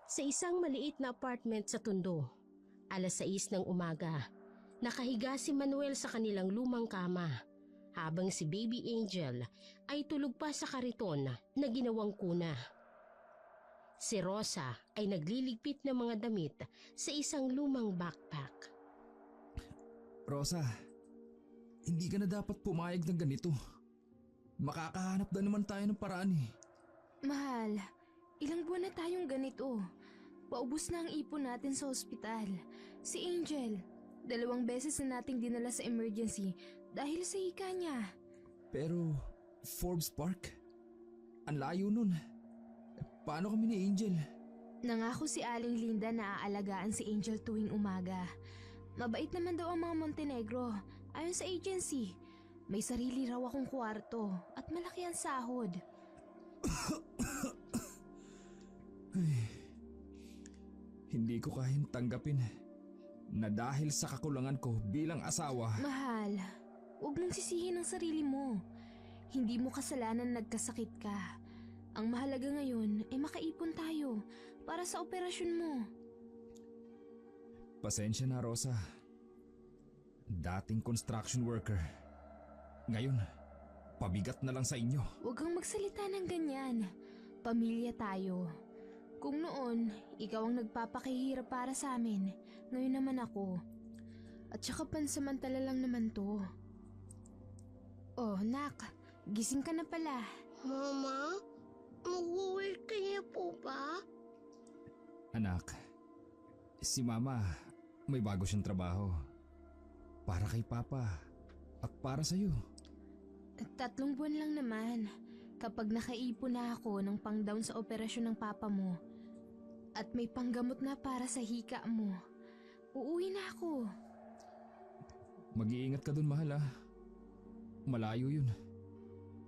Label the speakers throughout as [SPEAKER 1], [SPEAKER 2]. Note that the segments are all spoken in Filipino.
[SPEAKER 1] Sa isang maliit na apartment sa Tondo, alas 6 ng umaga, nakahiga si Manuel sa kanilang lumang kama habang si Baby Angel ay tulog pa sa kariton na ginawang kuna. Si Rosa ay nagliligpit ng mga damit sa isang lumang backpack.
[SPEAKER 2] Rosa, hindi ka na dapat pumayag ng ganito. Makakahanap na naman tayo ng paraan eh.
[SPEAKER 3] Mahal, ilang buwan na tayong ganito. Paubos na ang ipon natin sa ospital. Si Angel, 2 beses na nating dinala sa emergency dahil sa hika niya.
[SPEAKER 2] Pero Forbes Park? Ang layo nun. Paano kami ni Angel?
[SPEAKER 3] Nangako si Aling Linda na aalagaan si Angel tuwing umaga. Mabait naman daw ang mga Montenegro. Ayon sa agency, may sarili raw akong kwarto at malaki ang sahod.
[SPEAKER 2] Hindi ko kayang tanggapin na dahil sa kakulangan ko bilang asawa.
[SPEAKER 3] Mahal, huwag mong sisihin ang sarili mo. Hindi mo kasalanan nagkasakit ka. Ang mahalaga ngayon ay makaipon tayo para sa operasyon mo.
[SPEAKER 2] Pasensya na, Rosa. Dating construction worker. Ngayon, pabigat na lang sa inyo.
[SPEAKER 3] Huwag kang magsalita ng ganyan. Pamilya tayo. Kung noon, ikaw ang nagpapakihirap para sa amin, ngayon naman ako. At saka pansamantala lang naman to. Oh, nak, gising ka na pala.
[SPEAKER 1] Mama, mag-work ka niya po ba?
[SPEAKER 2] Anak, si Mama may bago siyang trabaho. Para kay Papa at para sa'yo.
[SPEAKER 3] 3 buwan lang naman. Kapag nakaipon na ako ng pang-down sa operasyon ng papa mo at may panggamot na para sa hika mo, uuwi na ako.
[SPEAKER 2] Mag-iingat ka dun, mahal ah. Malayo yun.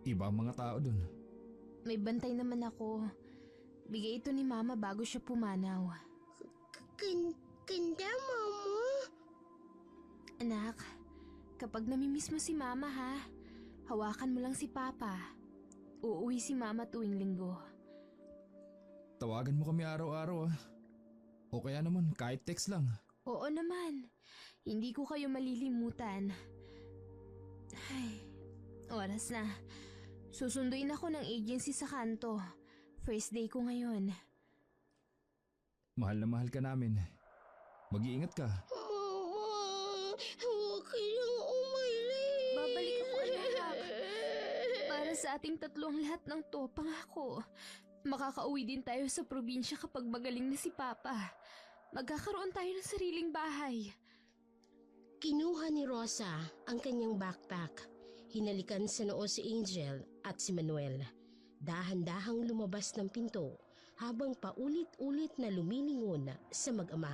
[SPEAKER 2] Iba ang mga tao dun.
[SPEAKER 3] May bantay naman ako. Bigay ito ni Mama bago siya pumanaw.
[SPEAKER 1] Ganda, Mama.
[SPEAKER 3] Anak, kapag namimiss mo si Mama ha, hawakan mo lang si Papa. Uuwi si Mama tuwing linggo.
[SPEAKER 2] Tawagan mo kami araw-araw ah. O kaya naman kahit text lang.
[SPEAKER 3] Oo naman. Hindi ko kayo malilimutan. Ay, oras na. Susunduin ako ng agency sa kanto. First day ko ngayon.
[SPEAKER 2] Mahal na mahal ka namin. Mag-iingat ka.
[SPEAKER 1] Mama, huwag kayong umalis.
[SPEAKER 3] Babalik ako, anak. Para sa ating 3 ang lahat ng to, pangako. Makakauwi din tayo sa probinsya kapag magaling na si Papa. Magkakaroon tayo ng sariling bahay.
[SPEAKER 1] Kinuha ni Rosa ang kanyang backpack. Hinalikan sa noo si Angel at si Manuel. Dahan-dahang lumabas ng pinto habang paulit-ulit na lumilingon sa mag-ama.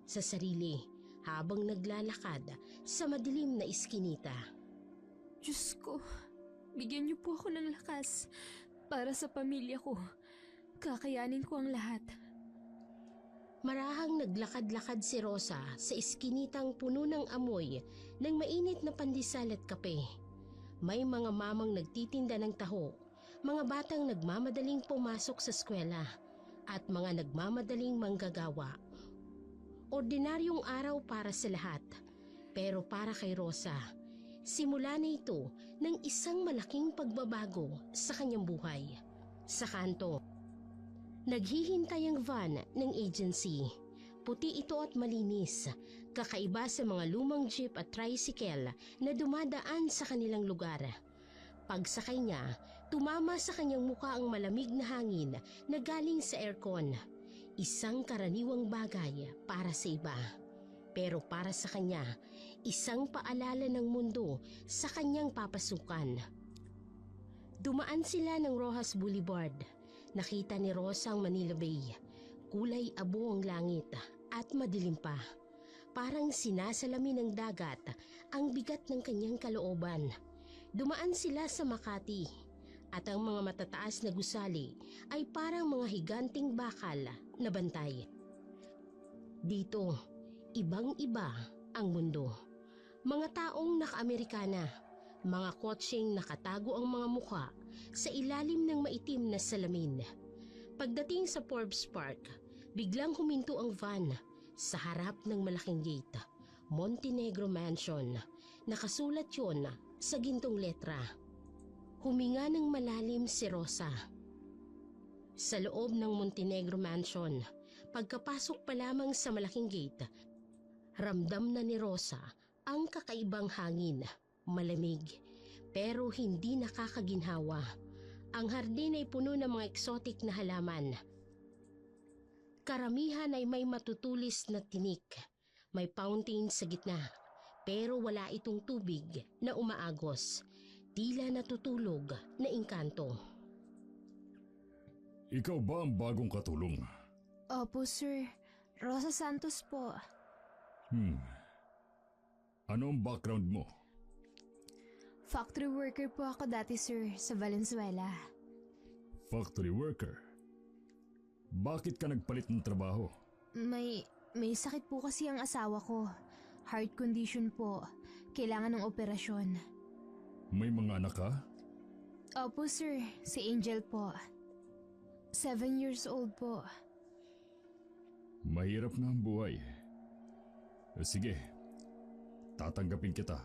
[SPEAKER 1] Sa sarili habang naglalakad sa madilim na iskinita.
[SPEAKER 3] Diyos ko, bigyan niyo po ako ng lakas para sa pamilya ko. Kakayanin ko ang lahat.
[SPEAKER 1] Marahang naglakad-lakad si Rosa sa iskinitang puno ng amoy ng mainit na pandesal at kape. May mga mamang nagtitinda ng taho, mga batang nagmamadaling pumasok sa eskwela, at mga nagmamadaling manggagawa. Ordinaryong araw para sa lahat, pero para kay Rosa, simula na ito ng isang malaking pagbabago sa kanyang buhay. Sa kanto, naghihintay ang van ng agency. Puti ito at malinis, kakaiba sa mga lumang jeep at tricycle na dumadaan sa kanilang lugar. Pagsakay niya, tumama sa kanyang mukha ang malamig na hangin na galing sa aircon. Isang karaniwang bagay para sa iba. Pero para sa kanya, isang paalala ng mundo sa kanyang papasukan. Dumaan sila ng Rojas Boulevard. Nakita ni Rosa ang Manila Bay. Kulay abo ang langit at madilim pa. Parang sinasalamin ng dagat ang bigat ng kanyang kalooban. Dumaan sila sa Makati at ang mga matataas na gusali ay parang mga higanting bakal na bantay. Dito, ibang-iba ang mundo. Mga taong naka-Amerikana, mga kotseng nakatago ang mga mukha sa ilalim ng maitim na salamin. Pagdating sa Forbes Park, Biglang huminto ang van sa harap ng malaking gate. Montenegro Mansion. Nakasulat yon sa gintong letra. Huminga ng malalim si Rosa. Sa loob ng Montenegro Mansion, pagkapasok pa lamang sa malaking gate, ramdam na ni Rosa ang kakaibang hangin. Malamig, pero hindi nakakaginhawa. Ang hardin ay puno ng mga exotic na halaman. Karamihan ay may matutulis na tinik. May fountain sa gitna, pero wala itong tubig na umaagos. Tila natutulog na engkanto.
[SPEAKER 4] Ikaw ba ang bagong katulong?
[SPEAKER 3] Opo, sir. Rosa Santos po.
[SPEAKER 4] Ano ang background mo?
[SPEAKER 3] Factory worker po ako dati, sir, sa Valenzuela.
[SPEAKER 4] Factory worker? Bakit ka nagpalit ng trabaho?
[SPEAKER 3] May sakit po kasi ang asawa ko. Heart condition po. Kailangan ng operasyon.
[SPEAKER 4] May mga anak ka?
[SPEAKER 3] Opo, sir. Si Angel po. 7 years old po.
[SPEAKER 4] Mahirap na ang buhay. Sige, tatanggapin kita.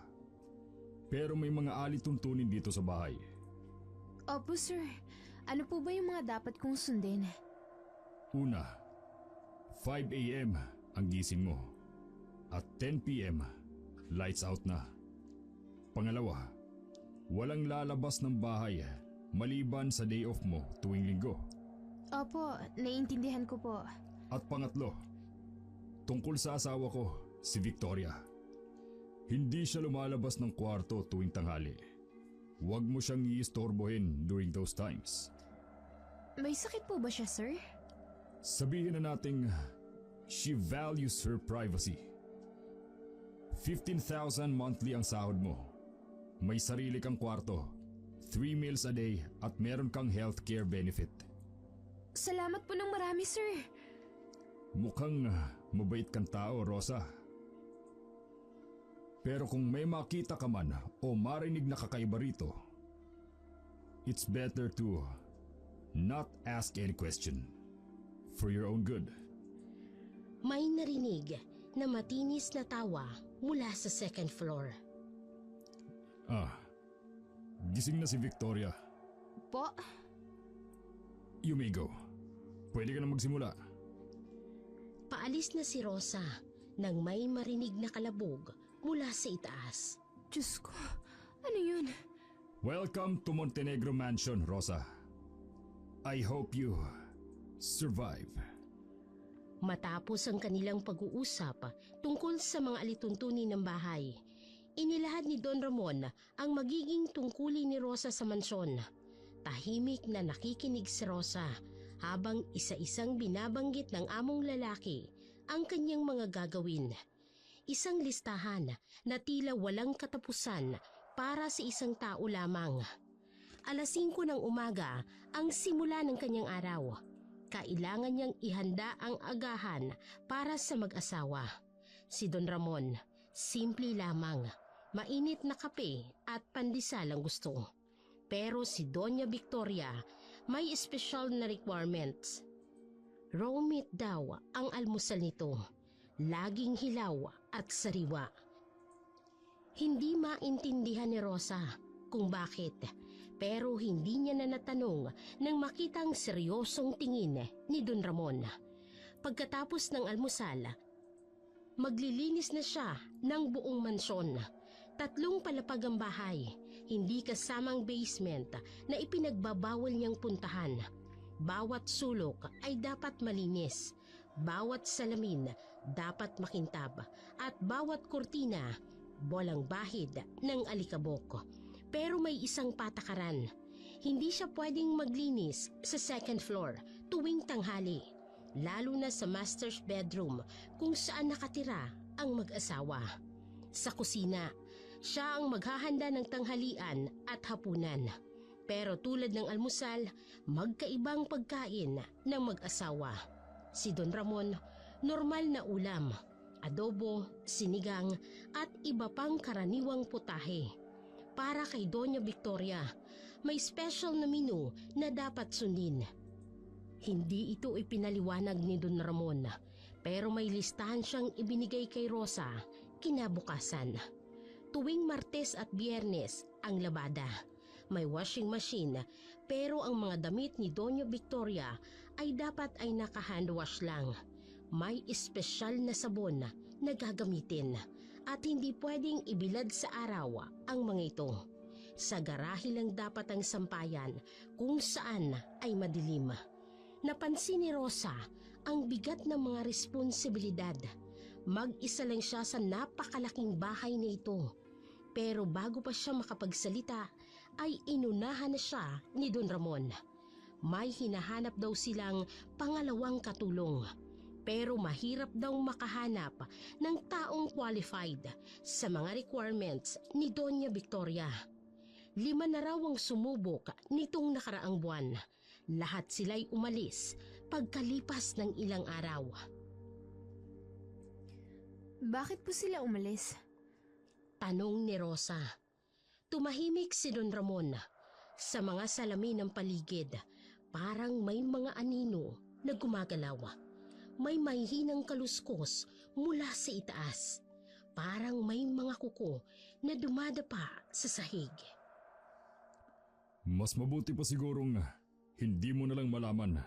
[SPEAKER 4] Pero may mga alituntunin dito sa bahay.
[SPEAKER 3] Opo, sir. Ano po ba yung mga dapat kong sundin?
[SPEAKER 4] Una, 5 a.m. ang gising mo. At 10 p.m. lights out na. Pangalawa, walang lalabas ng bahay maliban sa day off mo tuwing linggo.
[SPEAKER 3] Opo, naiintindihan ko po.
[SPEAKER 4] At pangatlo, tungkol sa asawa ko, si Victoria. Hindi siya lumalabas ng kwarto tuwing tanghali. Huwag mo siyang iistorbohin during those times.
[SPEAKER 3] May sakit po ba siya, sir?
[SPEAKER 4] Sabihin na nating she values her privacy. 15,000 monthly ang sahod mo. May sarili kang kwarto, 3 meals a day at meron kang healthcare benefit.
[SPEAKER 3] Salamat po ng marami, sir.
[SPEAKER 4] Mukhang mabait kang tao, Rosa. Pero kung may makita ka man o marinig na kakaiba rito, it's better to not ask any question. For your own good.
[SPEAKER 1] May narinig na matinis na tawa mula sa second floor.
[SPEAKER 4] Gising na si Victoria.
[SPEAKER 3] Po?
[SPEAKER 4] You may go. Pwede ka na magsimula.
[SPEAKER 1] Paalis na si Rosa nang may marinig na kalabog mula sa itaas.
[SPEAKER 3] Diyos ko, ano yun?
[SPEAKER 4] Welcome to Montenegro Mansion, Rosa. I hope you survive.
[SPEAKER 1] Matapos ang kanilang pag-uusap tungkol sa mga alituntunin ng bahay, inilahad ni Don Ramon ang magiging tungkulin ni Rosa sa mansyon. Tahimik na nakikinig si Rosa habang isa-isang binabanggit ng among lalaki ang kanyang mga gagawin. Isang listahan na tila walang katapusan para sa isang tao lamang. 5:00 ng umaga ang simula ng kanyang araw. Kailangan niyang ihanda ang agahan para sa mag-asawa. Si Don Ramon, simple lamang, mainit na kape at pandesal ang gusto. Pero si Doña Victoria may espesyal na requirements. Raw meat daw ang almusal nito, laging hilaw at sariwa. Hindi maintindihan ni Rosa kung bakit. Pero hindi niya na natanong nang makita ang seryosong tingin ni Don Ramon. Pagkatapos ng almusal, maglilinis na siya ng buong mansyon. 3 palapag ang bahay, hindi kasamang basement na ipinagbabawal niyang puntahan. Bawat sulok ay dapat malinis, bawat salamin dapat makintab, at bawat kurtina bolang bahid ng alikabok. Pero may isang patakaran. Hindi siya pwedeng maglinis sa second floor tuwing tanghali, lalo na sa master's bedroom kung saan nakatira ang mag-asawa. Sa kusina, siya ang maghahanda ng tanghalian at hapunan. Pero tulad ng almusal, magkaibang pagkain ng mag-asawa. Si Don Ramon, normal na ulam, adobo, sinigang at iba pang karaniwang putahe. Para kay Doña Victoria, may special na menu na dapat sundin. Hindi ito ipinaliwanag ni Don Ramon, pero may listahan siyang ibinigay kay Rosa kinabukasan. Tuwing Martes at Biyernes ang labada. May washing machine, pero ang mga damit ni Doña Victoria ay dapat ay naka-hand wash lang. May espesyal na sabon na gagamitin at hindi pwedeng ibilad sa araw ang mga ito. Sa garahe lang dapat ang sampayan kung saan ay madilim. Napansin ni Rosa ang bigat ng mga responsibilidad. Mag-isa lang siya sa napakalaking bahay na ito. Pero bago pa siya makapagsalita ay inunahan na siya ni Don Ramon. May hinahanap daw silang pangalawang katulong. Pero mahirap daw makahanap ng taong qualified sa mga requirements ni Doña Victoria. 5 na raw ang sumubok nitong nakaraang buwan. Lahat sila'y umalis pagkalipas ng ilang araw.
[SPEAKER 3] Bakit po sila umalis?
[SPEAKER 1] Tanong ni Rosa. Tumahimik si Don Ramon. Sa mga salamin ng paligid, parang may mga anino na gumagalaw. May mahihinang kaluskos mula sa itaas. Parang may mga kuko na dumadapa sa sahig.
[SPEAKER 4] Mas mabuti pa sigurong hindi mo na lang malaman.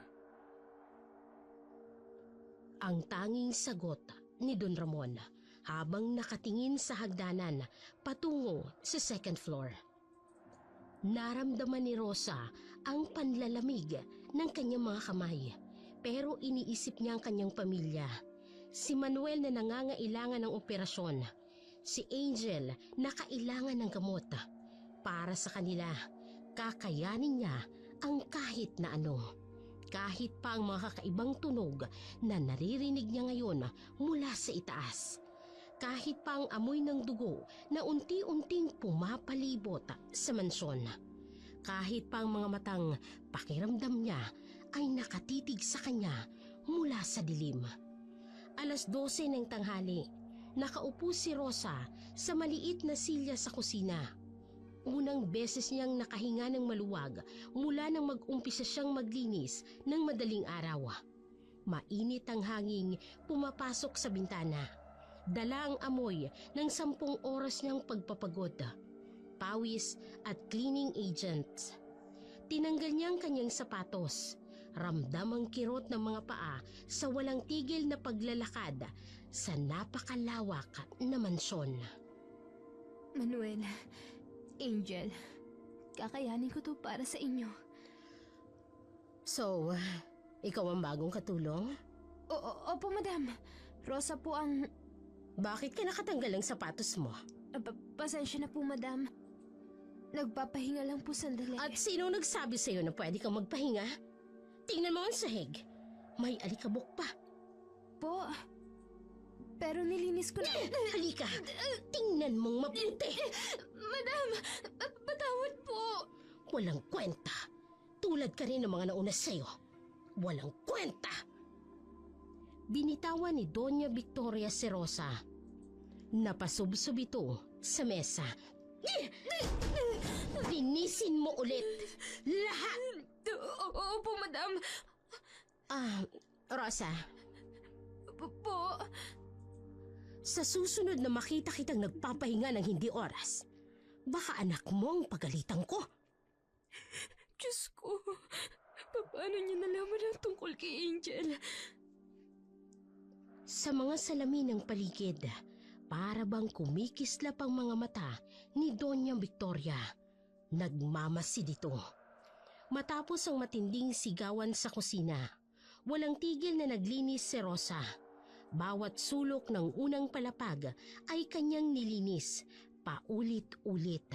[SPEAKER 1] Ang tanging sagot ni Don Ramon habang nakatingin sa hagdanan patungo sa second floor. Naramdaman ni Rosa ang panlalamig ng kanyang mga kamay, pero iniisip niya ang kanyang pamilya. Si Manuel na nangangailangan ng operasyon, si Angel na kailangan ng gamot. Para sa kanila, kakayanin niya ang kahit na ano. Kahit pa ang mga kakaibang tunog na naririnig niya ngayon mula sa itaas. Kahit pa ang amoy ng dugo na unti-unting pumapalibot sa mansyon. Kahit pa ang mga matang pakiramdam niya ay nakatitig sa kanya mula sa dilim. 12:00 ng tanghali, nakaupo si Rosa sa maliit na silya sa kusina. Unang beses niyang nakahinga ng maluwag mula nang mag-umpisa siyang maglinis ng madaling araw. Mainit ang hangin pumapasok sa bintana. Dala ang amoy ng 10 oras niyang pagpapagod, pawis at cleaning agents. Tinanggal niya ang kanyang sapatos. Ramdam ang kirot ng mga paa sa walang tigil na paglalakad sa napakalawak na mansyon.
[SPEAKER 3] Manuel, Angel, kakayanin ko to para sa inyo.
[SPEAKER 1] So, ikaw ang bagong katulong?
[SPEAKER 3] Opo, madam. Rosa po ang...
[SPEAKER 1] Bakit ka nakatanggal ng sapatos mo?
[SPEAKER 3] Pasensya na po, madam. Nagpapahinga lang po sandali.
[SPEAKER 1] At sino nagsabi sa'yo na pwede kang magpahinga? Tingnan mo ang sahig. May alikabok pa.
[SPEAKER 3] Po, pero nilinis ko na...
[SPEAKER 1] Halika, tingnan mong mabuti.
[SPEAKER 3] Madam, patawad po.
[SPEAKER 1] Walang kwenta. Tulad ka rin ng mga nauna sa'yo. Walang kwenta. Binitawan ni Doña Victoria si Rosa. Napasubsob ito sa mesa. Linisin mo ulit. Lahat.
[SPEAKER 3] Opo, madam.
[SPEAKER 1] Rosa.
[SPEAKER 3] Po.
[SPEAKER 1] Sa susunod na makita kitang nagpapahinga ng hindi oras, baka anak mo ang pagalitan ko.
[SPEAKER 3] Diyos ko, paano niya nalaman ang tungkol kay Angel?
[SPEAKER 1] Sa mga salamin ng paligid, para bang kumikislap ang mga mata ni Doña Victoria. Nagmamasid ito. Matapos ang matinding sigawan sa kusina, walang tigil na naglinis si Rosa. Bawat sulok ng unang palapag ay kanyang nilinis, paulit-ulit.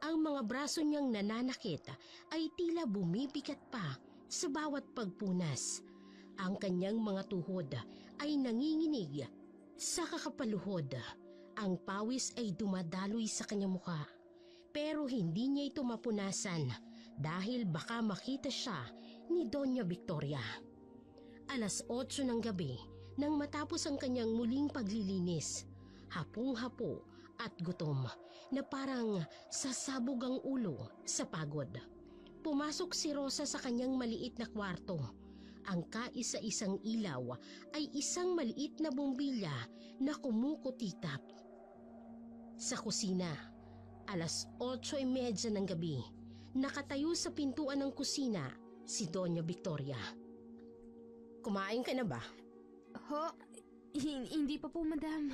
[SPEAKER 1] Ang mga braso niyang nananakit ay tila bumibigat pa sa bawat pagpunas. Ang kanyang mga tuhod ay nanginginig sa kakapaluhod. Ang pawis ay dumadaloy sa kanyang mukha. Pero hindi niya ito mapunasan dahil baka makita siya ni Doña Victoria. 8:00 ng gabi nang matapos ang kanyang muling paglilinis. Hapong-hapo at gutom na parang sasabog ang ulo sa pagod. Pumasok si Rosa sa kanyang maliit na kwarto. Ang kaisa-isang ilaw ay isang maliit na bombilya na kumukutitap. Sa kusina, 8:30 ng gabi, nakatayo sa pintuan ng kusina si Doña Victoria. Kumain ka na ba?
[SPEAKER 3] Ho? Hindi pa po, madam.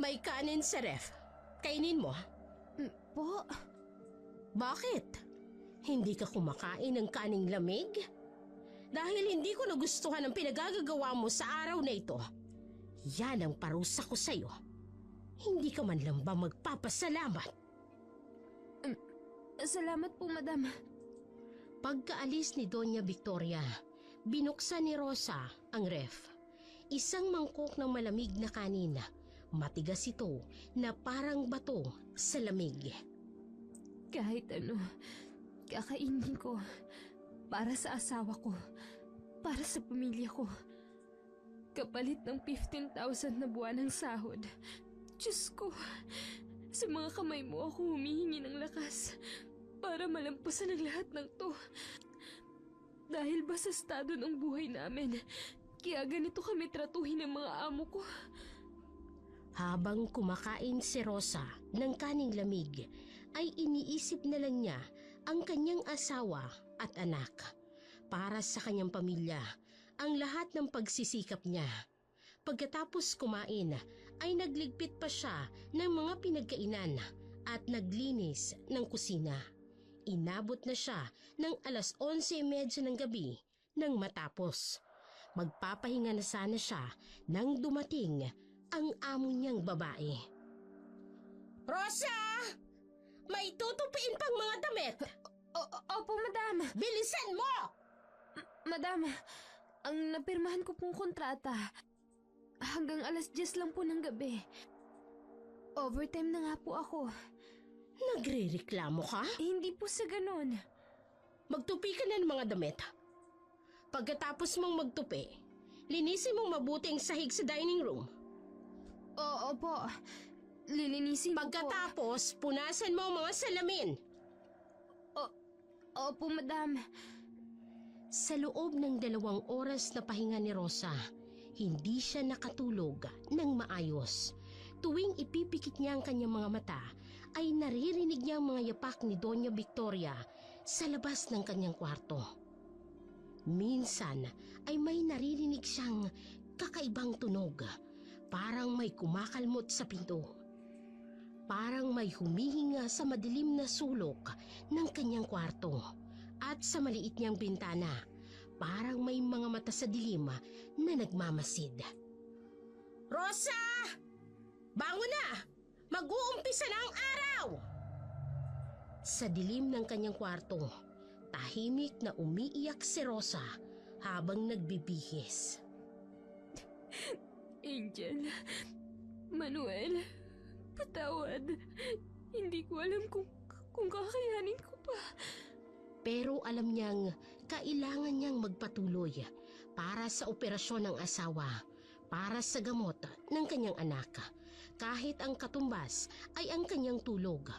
[SPEAKER 1] May kanin sa ref. Kainin mo.
[SPEAKER 3] Po?
[SPEAKER 1] Bakit? Hindi ka kumakain ng kaning lamig? Dahil hindi ko nagustuhan ang pinagagagawa mo sa araw na ito. Yan ang parusa ko sa'yo. Hindi ka man lang ba magpapasalamat?
[SPEAKER 3] Salamat po, madam.
[SPEAKER 1] Pagkaalis ni Doña Victoria, binuksan ni Rosa ang ref. Isang mangkok ng malamig na kanin. Matigas ito na parang bato sa lamig.
[SPEAKER 3] Kahit ano, kakainin ko. Para sa asawa ko. Para sa pamilya ko. Kapalit ng 15,000 na buwan ng sahod. Diyos ko, sa mga kamay mo ako humihingi ng lakas para malampasan ang lahat ng to. Dahil ba sa estado ng buhay namin, kaya ganito kami tratuhin ng mga amo ko.
[SPEAKER 1] Habang kumakain si Rosa ng kaning lamig, ay iniisip na lang niya ang kanyang asawa at anak. Para sa kanyang pamilya, ang lahat ng pagsisikap niya. Pagkatapos kumain, ay nagligpit pa siya ng mga pinagkainan at naglinis ng kusina. Inabot na siya ng 11:30 ng gabi nang matapos. Magpapahinga na sana siya nang dumating ang amo niyang babae. Rosa! May tutupiin pang mga damit!
[SPEAKER 3] Opo, madam.
[SPEAKER 1] Bilisan mo!
[SPEAKER 3] Madam, ang napirmahan ko pong kontrata, hanggang 10:00 lang po ng gabi. Overtime na nga po ako.
[SPEAKER 1] Nagrereklamo ka?
[SPEAKER 3] Hindi po sa ganun.
[SPEAKER 1] Magtupi ka na ng mga damit. Pagkatapos mong magtupi, linisin mong mabuti ang sahig sa dining room.
[SPEAKER 3] Oo po. Lilinisin ko po.
[SPEAKER 1] Pagkatapos, punasan mo ang mga salamin.
[SPEAKER 3] Opo, madam.
[SPEAKER 1] Sa loob ng 2 oras na pahinga ni Rosa, hindi siya nakatulog ng maayos. Tuwing ipipikit niya ang kanyang mga mata, ay naririnig niya ang mga yapak ni Doña Victoria sa labas ng kanyang kwarto. Minsan ay may naririnig siyang kakaibang tunog, parang may kumakalmot sa pinto. Parang may humihinga sa madilim na sulok ng kanyang kwarto at sa maliit niyang bintana, parang may mga mata sa dilim na nagmamasid. Rosa! Bangon na! Mag-uumpisa na ang araw! Sa dilim ng kanyang kwarto, tahimik na umiiyak si Rosa habang nagbibihis.
[SPEAKER 3] Angel, Manuel, patawad. Hindi ko alam kung kakayanin ko pa.
[SPEAKER 1] Pero alam niyang kailangan niyang magpatuloy para sa operasyon ng asawa, para sa gamot ng kanyang anak. Kahit ang katumbas ay ang kanyang tulog,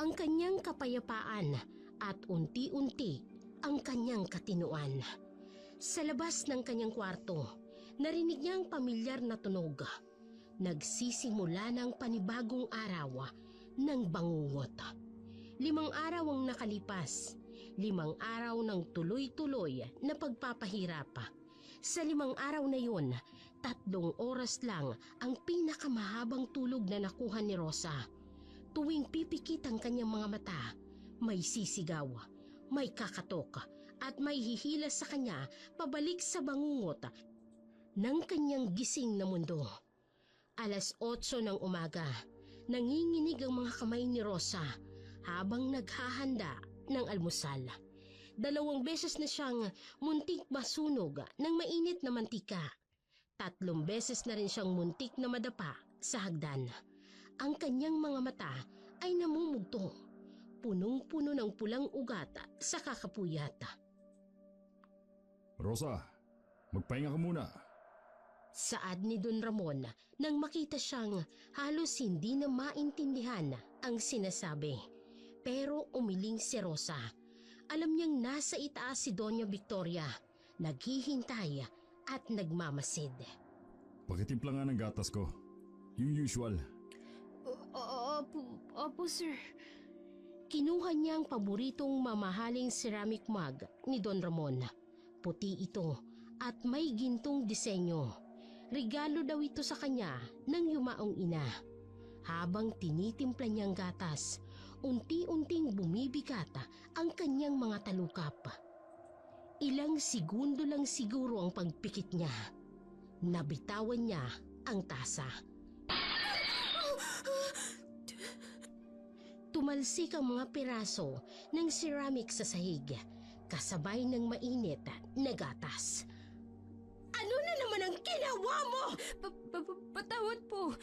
[SPEAKER 1] ang kanyang kapayapaan at unti-unti ang kanyang katinuan. Sa labas ng kanyang kwarto, narinig niya ang pamilyar na tunog. Nagsisimula ng panibagong araw ng bangungot. 5 araw ang nakalipas. 5 araw ng tuloy-tuloy na pagpapahirap. Sa 5 araw na yun, 3 oras lang ang pinakamahabang tulog na nakuha ni Rosa. Tuwing pipikit ang kanyang mga mata, may sisigaw, may kakatok, at may hihila sa kanya pabalik sa bangungot ng kanyang gising na mundo. 8:00 ng umaga, nanginginig ang mga kamay ni Rosa habang naghahanda ng almusal. 2 beses na siyang muntik masunog ng mainit na mantika. 3 beses na rin siyang muntik na madapa sa hagdan. Ang kanyang mga mata ay namumugto, punong-puno ng pulang ugat sa kakapuyat.
[SPEAKER 4] Rosa, magpahinga ka muna.
[SPEAKER 1] Saad ni Don Ramon nang makita siyang halos hindi na maintindihan ang sinasabi. Pero umiling si Rosa. Alam niyang nasa itaas si Doña Victoria. naghihintay at nagmamasid.
[SPEAKER 4] Pakitimpla nga ng gatas ko. Yung usual.
[SPEAKER 3] Opo, sir.
[SPEAKER 1] Kinuha niya ang paboritong mamahaling ceramic mug ni Don Ramon. Puti ito at may gintong disenyo. Regalo daw ito sa kanya ng yumaong ina. Habang tinitimpla niyang gatas, unti-unting bumibigat ang kanyang mga talukap. Ilang segundo lang siguro ang pagpikit niya. Nabitawan niya ang tasa. Tumalsik ang mga piraso ng ceramic sa sahig, kasabay ng mainit na gatas. Ano na naman ang ginawa mo?
[SPEAKER 3] Patawad po.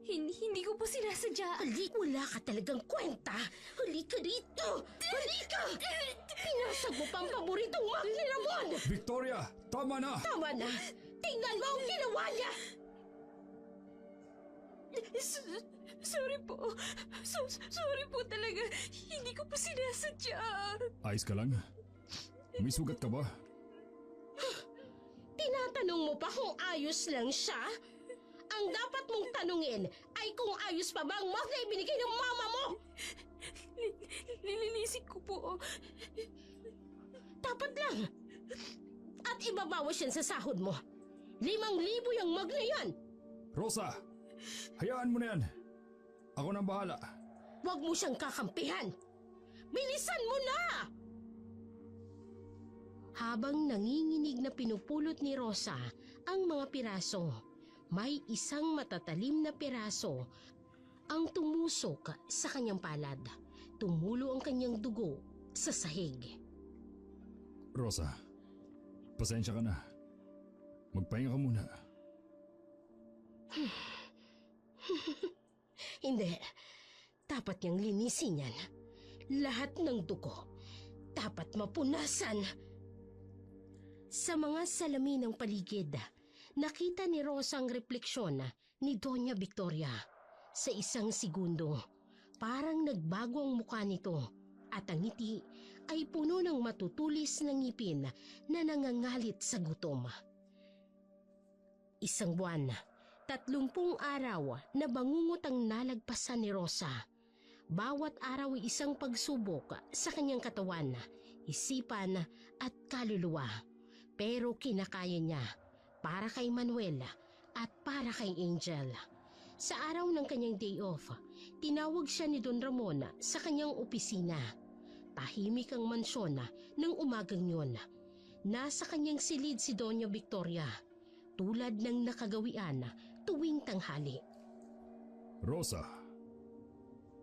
[SPEAKER 3] Hindi ko po sinasadya.
[SPEAKER 1] Wala ka talagang kwenta. Huli ka dito. Huli ka! Pinasag mo pa ang paboritong mug ni Ramon.
[SPEAKER 4] Victoria! Tama na!
[SPEAKER 1] Tama na. Tingnan mo ang ginawa niya.
[SPEAKER 3] Sorry po. Sorry po talaga. Hindi ko po sinasadya.
[SPEAKER 4] Ayos ka lang? May sugat ka ba?
[SPEAKER 1] Tinatanong mo pa kung ayos lang siya? Ang dapat mong tanungin ay kung ayos pa ba ang mug na ibinigay ng mama mo.
[SPEAKER 3] Nilinisik ko po.
[SPEAKER 1] Dapat lang. At ibabawas yan sa sahod mo. 5,000 yung mug na yan.
[SPEAKER 4] Rosa! Hayaan mo na yan. Ako nang bahala.
[SPEAKER 1] Huwag mo siyang kakampihan. Bilisan mo na! Habang nanginginig na pinupulot ni Rosa ang mga piraso, may isang matatalim na piraso ang tumusok sa kanyang palad. Tumulo ang kanyang dugo sa sahig.
[SPEAKER 4] Rosa, pasensya ka na. Magpahinga ka muna.
[SPEAKER 1] Hindi. Dapat niyang linisin yan. Lahat ng dugo dapat mapunasan. Sa mga salamin ng paligid, nakita ni Rosa ang refleksyon ni Doña Victoria. Sa isang segundo, parang nagbago ang mukha nito at ang ngiti ay puno ng matutulis na ngipin na nangangalit sa gutom. 1 buwan, 30 araw na bangungot ang nalagpasan ni Rosa. Bawat araw ay isang pagsubok sa kanyang katawan, isipan at kaluluwa. Pero kinakaya niya para kay Manuel at para kay Angel. Sa araw ng kanyang day off, tinawag siya ni Don Ramon sa kanyang opisina. Tahimik ang mansyon ng umagang yun. Nasa kanyang silid si Doña Victoria, tulad ng nakagawian tuwing tanghali.
[SPEAKER 4] Rosa,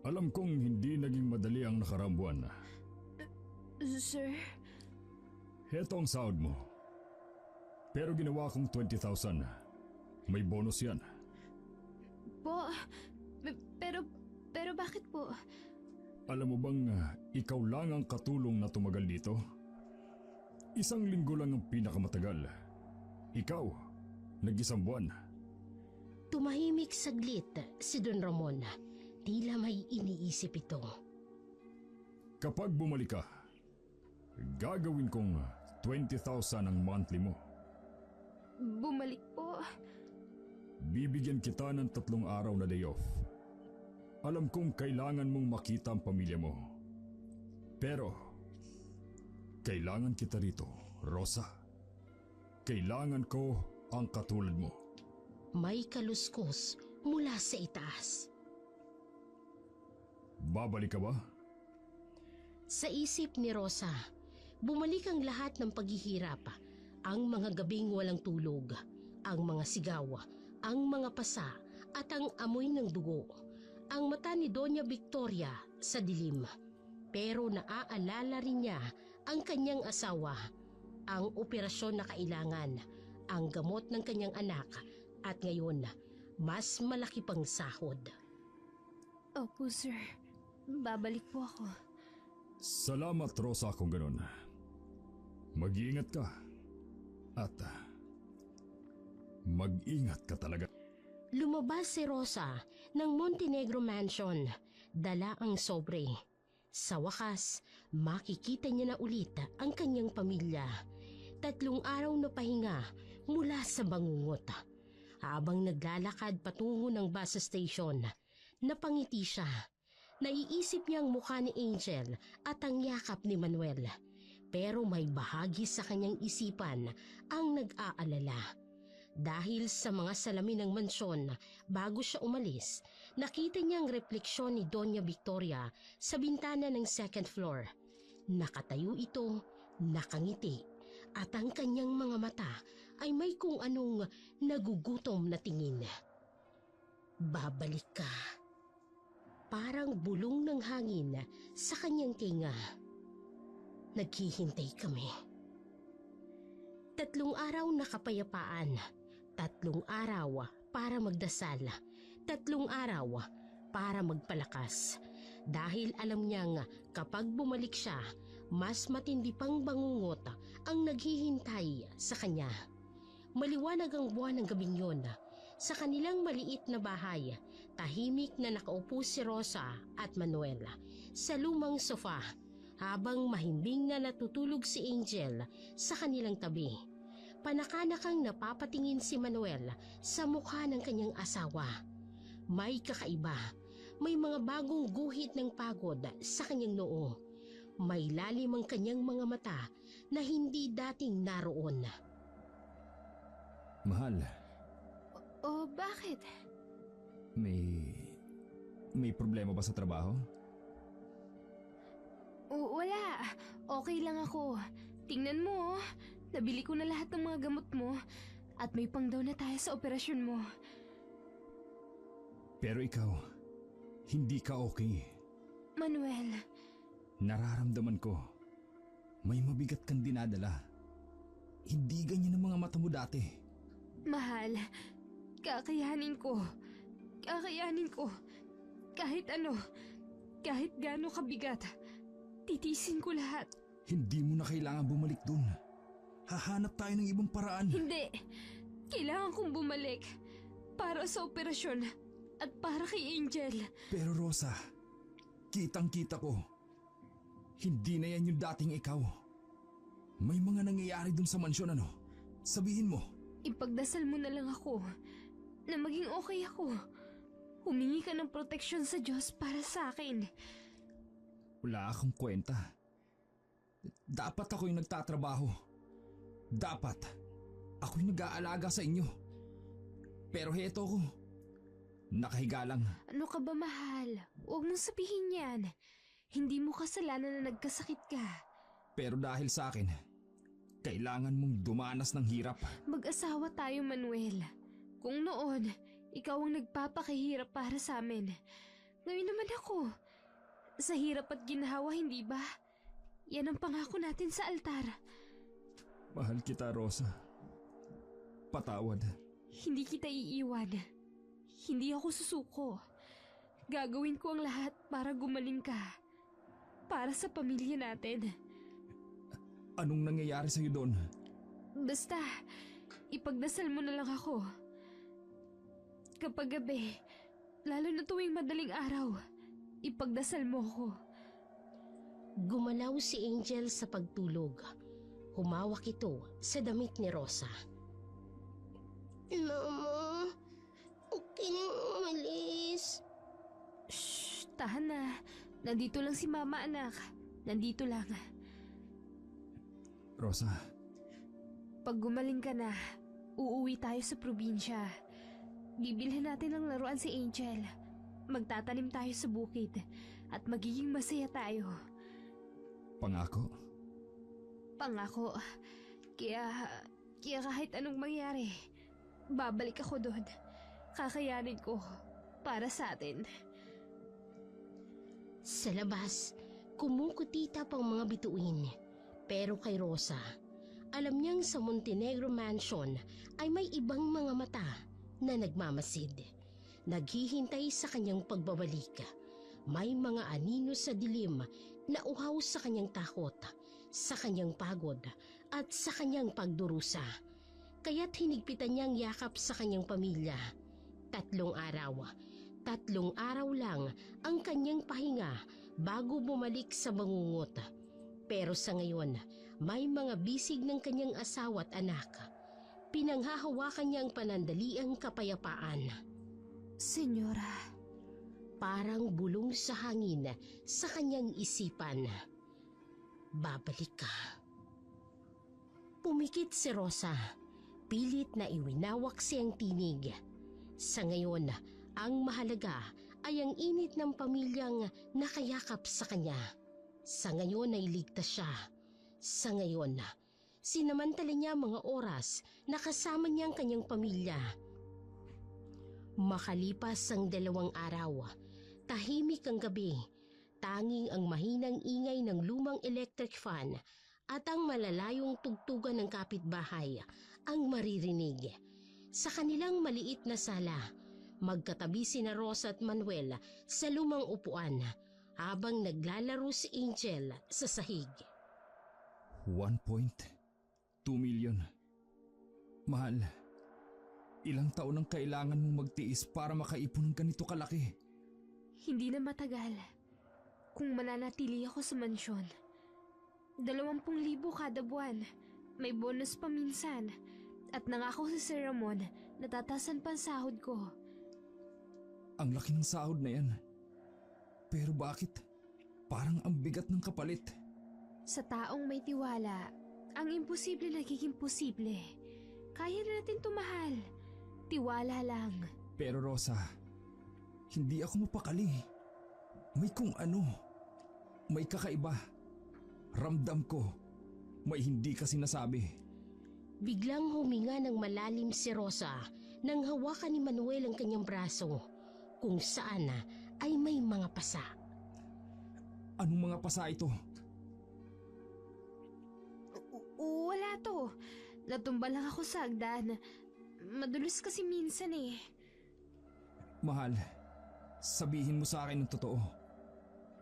[SPEAKER 4] alam kong hindi naging madali ang nakaraang buwan.
[SPEAKER 3] Sir?
[SPEAKER 4] Heto ang sahod mo. Pero ginawa kong 20,000. May bonus yan.
[SPEAKER 3] Po, pero bakit po?
[SPEAKER 4] Alam mo bang ikaw lang ang katulong na tumagal dito? 1 linggo lang ang pinakamatagal. Ikaw, nag-1 buwan.
[SPEAKER 1] Tumahimik saglit si Don Ramon. Tila may iniisip ito.
[SPEAKER 4] Kapag bumalik ka, gagawin kong 20,000 ang monthly mo.
[SPEAKER 3] Bumalik po.
[SPEAKER 4] Bibigyan kita ng 3 araw na day off. Alam kong kailangan mong makita ang pamilya mo. Pero, kailangan kita rito, Rosa. Kailangan ko ang katulad mo.
[SPEAKER 1] May kaluskos mula sa itaas.
[SPEAKER 4] Babalik ka ba?
[SPEAKER 1] Sa isip ni Rosa, bumalik ang lahat ng paghihirap. Ang mga gabing walang tulog, ang mga sigaw, ang mga pasa at ang amoy ng dugo. Ang mata ni Doña Victoria sa dilim. Pero naaalala rin niya ang kanyang asawa, ang operasyon na kailangan, ang gamot ng kanyang anak at ngayon, mas malaki pang sahod.
[SPEAKER 3] Opo, sir. Babalik po ako.
[SPEAKER 4] Salamat, Rosa, kung ganun. Mag-iingat ka. At mag-ingat ka talaga.
[SPEAKER 1] Lumabas si Rosa ng Montenegro Mansion, dala ang sobre. Sa wakas, makikita niya na ulit ang kanyang pamilya. 3 araw na pahinga mula sa bangungot. Habang naglalakad patungo ng bus station, napangiti siya. Naiisip niya ang mukha ni Angel at ang yakap ni Manuel. Pero may bahagi sa kanyang isipan ang nag-aalala. Dahil sa mga salamin ng mansyon, bago siya umalis, nakita niya ang refleksyon ni Doña Victoria sa bintana ng 2nd floor. Nakatayo ito, nakangiti, at ang kanyang mga mata ay may kung anong nagugutom na tingin. Babalik ka. Parang bulong ng hangin sa kanyang tinga. Naghihintay kami. 3 araw na kapayapaan. 3 araw para magdasal. 3 araw para magpalakas. Dahil alam niyang kapag bumalik siya, mas matindi pang bangungot ang naghihintay sa kanya. Maliwanag ang buwan ng gabing yun. Sa kanilang maliit na bahay, tahimik na nakaupo si Rosa at Manuel sa lumang sofa habang mahimbing na natutulog si Angel sa kanilang tabi. Panakanakang napapatingin si Manuel sa mukha ng kanyang asawa. May kakaiba. May mga bagong guhit ng pagod sa kanyang noo. May lalim ang kanyang mga mata na hindi dating naroon.
[SPEAKER 2] Mahal,
[SPEAKER 3] Bakit?
[SPEAKER 2] may problema ba sa trabaho?
[SPEAKER 3] Wala. Okay lang ako. Tingnan mo, nabili ko na lahat ng mga gamot mo at may pang daw na tayo sa operasyon mo.
[SPEAKER 2] Pero ikaw, hindi ka okay.
[SPEAKER 3] Manuel,
[SPEAKER 2] Nararamdaman ko, may mabigat kang dinadala. Hindi ganyan ang mga mata mo dati.
[SPEAKER 3] mahal, kakayanin ko. Kakayanin ko. Kahit ano, kahit gaano kabigat, titisin ko lahat.
[SPEAKER 2] Hindi mo na kailangan bumalik dun. Hahanap tayo ng ibang paraan.
[SPEAKER 3] Hindi, kailangan kong bumalik para sa operasyon at para kay Angel.
[SPEAKER 2] Pero Rosa, kitang-kita ko, hindi na yan yung dating ikaw. May mga nangyayari dun sa mansyon, ano? Sabihin mo.
[SPEAKER 3] Ipagdasal mo na lang ako na maging okay ako. Humingi ka ng proteksyon sa Diyos para sa akin.
[SPEAKER 2] Wala akong kwenta. Dapat ako yung nagtatrabaho. Dapat ako yung nag-aalaga sa inyo. Pero heto ko, nakahiga lang.
[SPEAKER 3] Ano ka ba, mahal? Huwag mong sabihin yan. Hindi mo kasalanan na nagkasakit ka.
[SPEAKER 2] Pero dahil sa akin, kailangan mong dumanas ng hirap.
[SPEAKER 3] Mag-asawa tayo, Manuel. Kung noon, ikaw ang nagpapakahirap para sa amin. Ngayon naman ako. Sa hirap at ginhawa, hindi ba? Yan ang pangako natin sa altar.
[SPEAKER 2] Mahal kita, Rosa. Patawad.
[SPEAKER 3] Hindi kita iiwan. Hindi ako susuko. Gagawin ko ang lahat para gumaling ka. Para sa pamilya natin.
[SPEAKER 2] Anong nangyayari sa'yo doon?
[SPEAKER 3] Basta, ipagdasal mo na lang ako. Kapag gabi, lalo na tuwing madaling araw, ipagdasal mo ako.
[SPEAKER 1] Gumalaw si Angel sa pagtulog. Humawak ito sa damit ni Rosa. Mama, okay na umalis.
[SPEAKER 3] Shh, tahan na. Nandito lang si Mama, anak. Nandito lang.
[SPEAKER 2] Rosa,
[SPEAKER 3] Pag gumaling ka na, uuwi tayo sa probinsya. Bibilhan natin ng laruan si Angel. Magtatanim tayo sa bukid at magiging masaya tayo.
[SPEAKER 2] pangako.
[SPEAKER 3] Pangako. Kaya kahit anong mangyari, babalik ako doon. Kakayanin ko para sa atin.
[SPEAKER 1] Sa labas, kumukutita pang mga bituin. Pero kay Rosa, alam niyang sa Montenegro Mansion ay may ibang mga mata na nagmamasid. Naghihintay sa kanyang pagbabalik. May mga anino sa dilim na uhaw sa kanyang takot, sa kanyang pagod at sa kanyang pagdurusa. Kaya't hinigpitan niyang yakap sa kanyang pamilya. 3 araw. 3 araw lang ang kanyang pahinga bago bumalik sa bangungot. Pero sa ngayon, May mga bisig ng kanyang asawa at anak. Pinanghahawakan niya ang panandaliang kapayapaan.
[SPEAKER 3] Senyora,
[SPEAKER 1] Parang bulong sa hangin sa kanyang isipan. Babalik ka. Pumikit si Rosa. Pilit na iwinawak siyang tinig. Sa ngayon, ang mahalaga ay ang init ng pamilyang nakayakap sa kanya. Sa ngayon ay ligtas siya. Sa ngayon, sinamantala niya mga oras na kasama niya ang kanyang pamilya. Makalipas ang 2 araw, tahimik ang gabi. Tanging ang mahinang ingay ng lumang electric fan at ang malalayong tugtugan ng kapitbahay ang maririnig. Sa kanilang maliit na sala, magkatabi sina Rosa at Manuel sa lumang upuan habang naglalaro si Angel sa sahig.
[SPEAKER 2] 1.2 million. Mahal, ilang taon ang kailangan mong magtiis para makaipon ng ganito kalaki?
[SPEAKER 3] hindi na matagal. Kung mananatili ako sa mansyon, 20,000 kada buwan. May bonus pa minsan. At nangako si Sir Ramon na tatasan pa ang sahod ko.
[SPEAKER 2] Ang laki ng sahod na yan. Pero bakit? Parang ang bigat ng kapalit.
[SPEAKER 3] Sa taong may tiwala, ang imposible nagiging posible. Kaya na natin tumahal. Tiwala lang.
[SPEAKER 2] Pero Rosa, hindi ako mapakali. May kung ano. May kakaiba. Ramdam ko. May hindi ka sinasabi.
[SPEAKER 1] Biglang huminga ng malalim si Rosa nang hawakan ni Manuel ang kanyang braso, kung saan ay may mga pasa.
[SPEAKER 2] Anong mga pasa ito?
[SPEAKER 3] Wala to. Natumba lang ako sa hagdan. Madulas kasi minsan eh.
[SPEAKER 2] Mahal, sabihin mo sa akin ng totoo.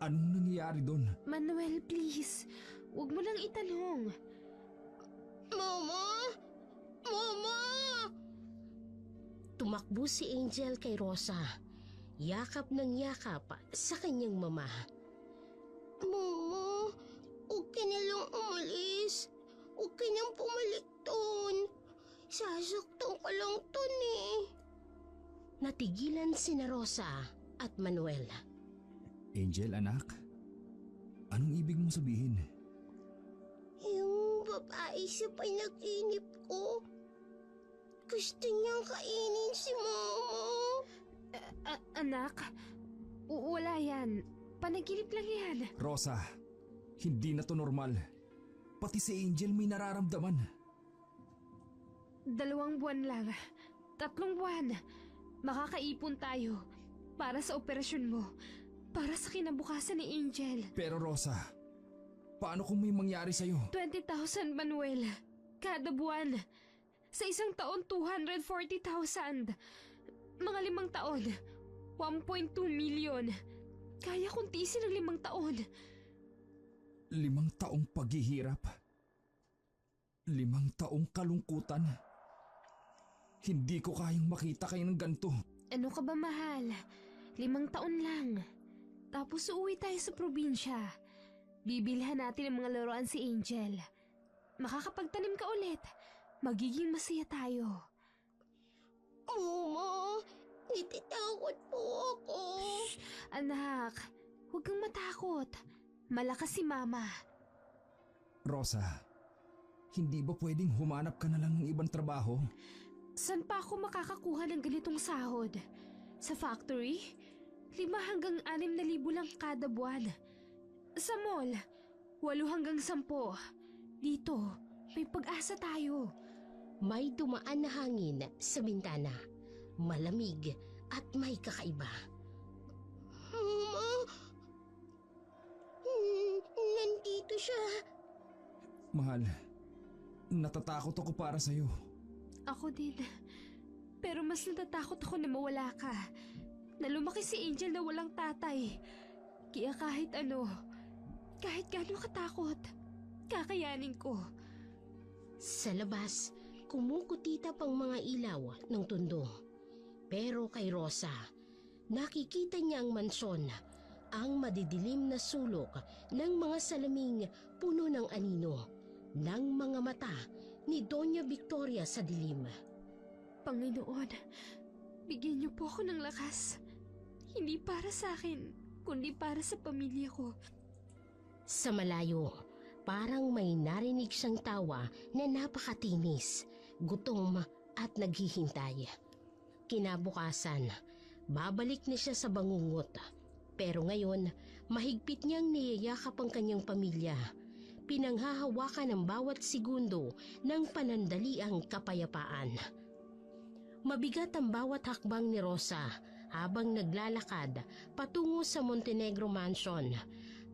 [SPEAKER 2] Anong nangyayari doon?
[SPEAKER 3] Manuel, please. Huwag mo lang itanong.
[SPEAKER 1] Mama! Mama! Tumakbo si Angel kay Rosa. Yakap ng yakap sa kanyang mama. Mama, huwag ka na lang umalis. Huwag ka nang pumalik doon. Sasaktan ka lang doon eh. Natigilan sina Rosa at Manuel.
[SPEAKER 2] Angel, anak. Anong ibig mong sabihin?
[SPEAKER 1] Yung babae sa panaginip ko. Gusto niyang kainin si Mama.
[SPEAKER 3] Anak, wala yan. Panaginip lang yan.
[SPEAKER 2] Rosa, hindi na to normal. Pati si Angel may nararamdaman.
[SPEAKER 3] 2 buwan lang. 3 buwan. Makakaipon tayo. Para sa operasyon mo. Para sa kinabukasan ni Angel.
[SPEAKER 2] Pero Rosa, paano kung may mangyari sa'yo?
[SPEAKER 3] 20,000, Manuel. Kada buwan. Sa isang taon, 240,000. Mga 5 taon, 1.2 million. Kaya kong tiisin ng 5 taon.
[SPEAKER 2] 5 taong paghihirap. 5 taong kalungkutan. Hindi ko kayang makita kayo ng ganito.
[SPEAKER 3] Ano ka ba, mahal? 5 taon lang. Tapos uuwi tayo sa probinsya. Bibilhan natin ang mga laruan si Angel. Makakapagtanim ka ulit. Magiging masaya tayo.
[SPEAKER 1] Mama, natatakot po ako.
[SPEAKER 3] Shh, anak, huwag kang matakot. Malakas si Mama.
[SPEAKER 2] Rosa, hindi ba pwedeng humanap ka na lang ng ibang trabaho?
[SPEAKER 3] Saan pa ako makakakuha ng ganitong sahod? Sa factory? 5 hanggang 6,000 lang kada buwan. Sa mall, 8 hanggang 10. Dito, may pag-asa tayo.
[SPEAKER 1] May dumaan na hangin sa bintana. Malamig at may kakaiba. Mama! Nandito siya.
[SPEAKER 2] Mahal, natatakot ako para sa'yo.
[SPEAKER 3] Ako din. Pero mas natatakot ako na mawala ka. Na lumaki si Angel na walang tatay. Kaya kahit ano, kahit gaano katakot, kakayanin ko.
[SPEAKER 1] Sa labas, kumukutita pang mga ilaw ng tundo. Pero kay Rosa, nakikita niya ang mansyon, ang madidilim na sulok ng mga salaming puno ng anino. ng mga mata ni Doña Victoria sa dilim.
[SPEAKER 3] Panginoon, bigyan niyo po ako ng lakas. Hindi para sa akin, kundi para sa pamilya ko.
[SPEAKER 1] Sa malayo, parang may narinig siyang tawa na napakatinis, gutom at naghihintay. Kinabukasan, babalik na siya sa bangungot. Pero ngayon, mahigpit niyang niyayakap ang kanyang pamilya. Pinanghahawakan ng bawat segundo ng panandaliang kapayapaan. Mabigat ang bawat hakbang ni Rosa habang naglalakad patungo sa Montenegro Mansion.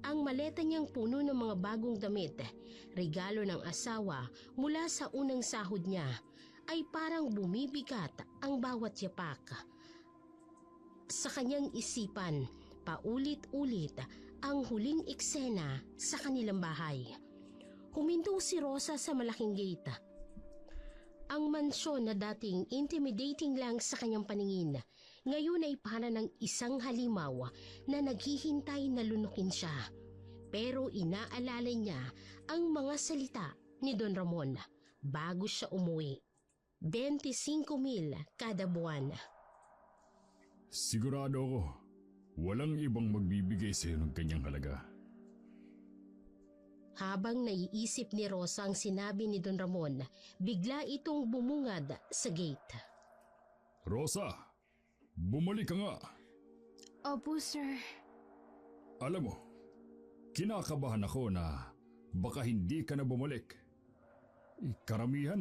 [SPEAKER 1] Ang maleta niyang puno ng mga bagong damit, regalo ng asawa mula sa unang sahod niya, ay parang bumibigat ang bawat yapak. Sa kanyang isipan, paulit-ulit ang huling eksena sa kanilang bahay. Huminto si Rosa sa malaking gate. Ang mansyon na dating intimidating lang sa kanyang paningin, ngayon ay para ng isang halimaw na naghihintay na lunukin siya. Pero inaalala niya ang mga salita ni Don Ramon bago siya umuwi. 25,000 kada buwan.
[SPEAKER 4] Sigurado ako, walang ibang magbibigay sa'yo ng kanyang halaga.
[SPEAKER 1] Habang naiisip ni Rosa ang sinabi ni Don Ramon, bigla itong bumungad sa gate.
[SPEAKER 4] Rosa, bumalik ka nga.
[SPEAKER 3] Opo, sir.
[SPEAKER 4] Alam mo, kinakabahan ako na baka hindi ka na bumalik. Karamihan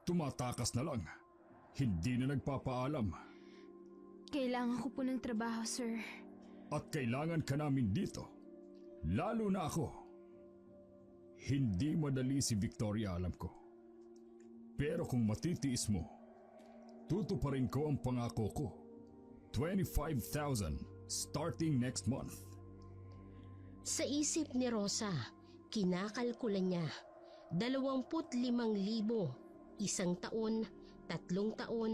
[SPEAKER 4] tumatakas na lang. Hindi na nagpapaalam.
[SPEAKER 3] Kailangan ko po ng trabaho, sir.
[SPEAKER 4] At kailangan ka namin dito. Lalo na ako. Hindi madali si Victoria, alam ko. Pero kung matitiis mo, tutuparin ko ang pangako ko. 25,000 starting next month.
[SPEAKER 1] Sa isip ni Rosa, kinakalkulan niya 25,000, 1 taon, 3 taon,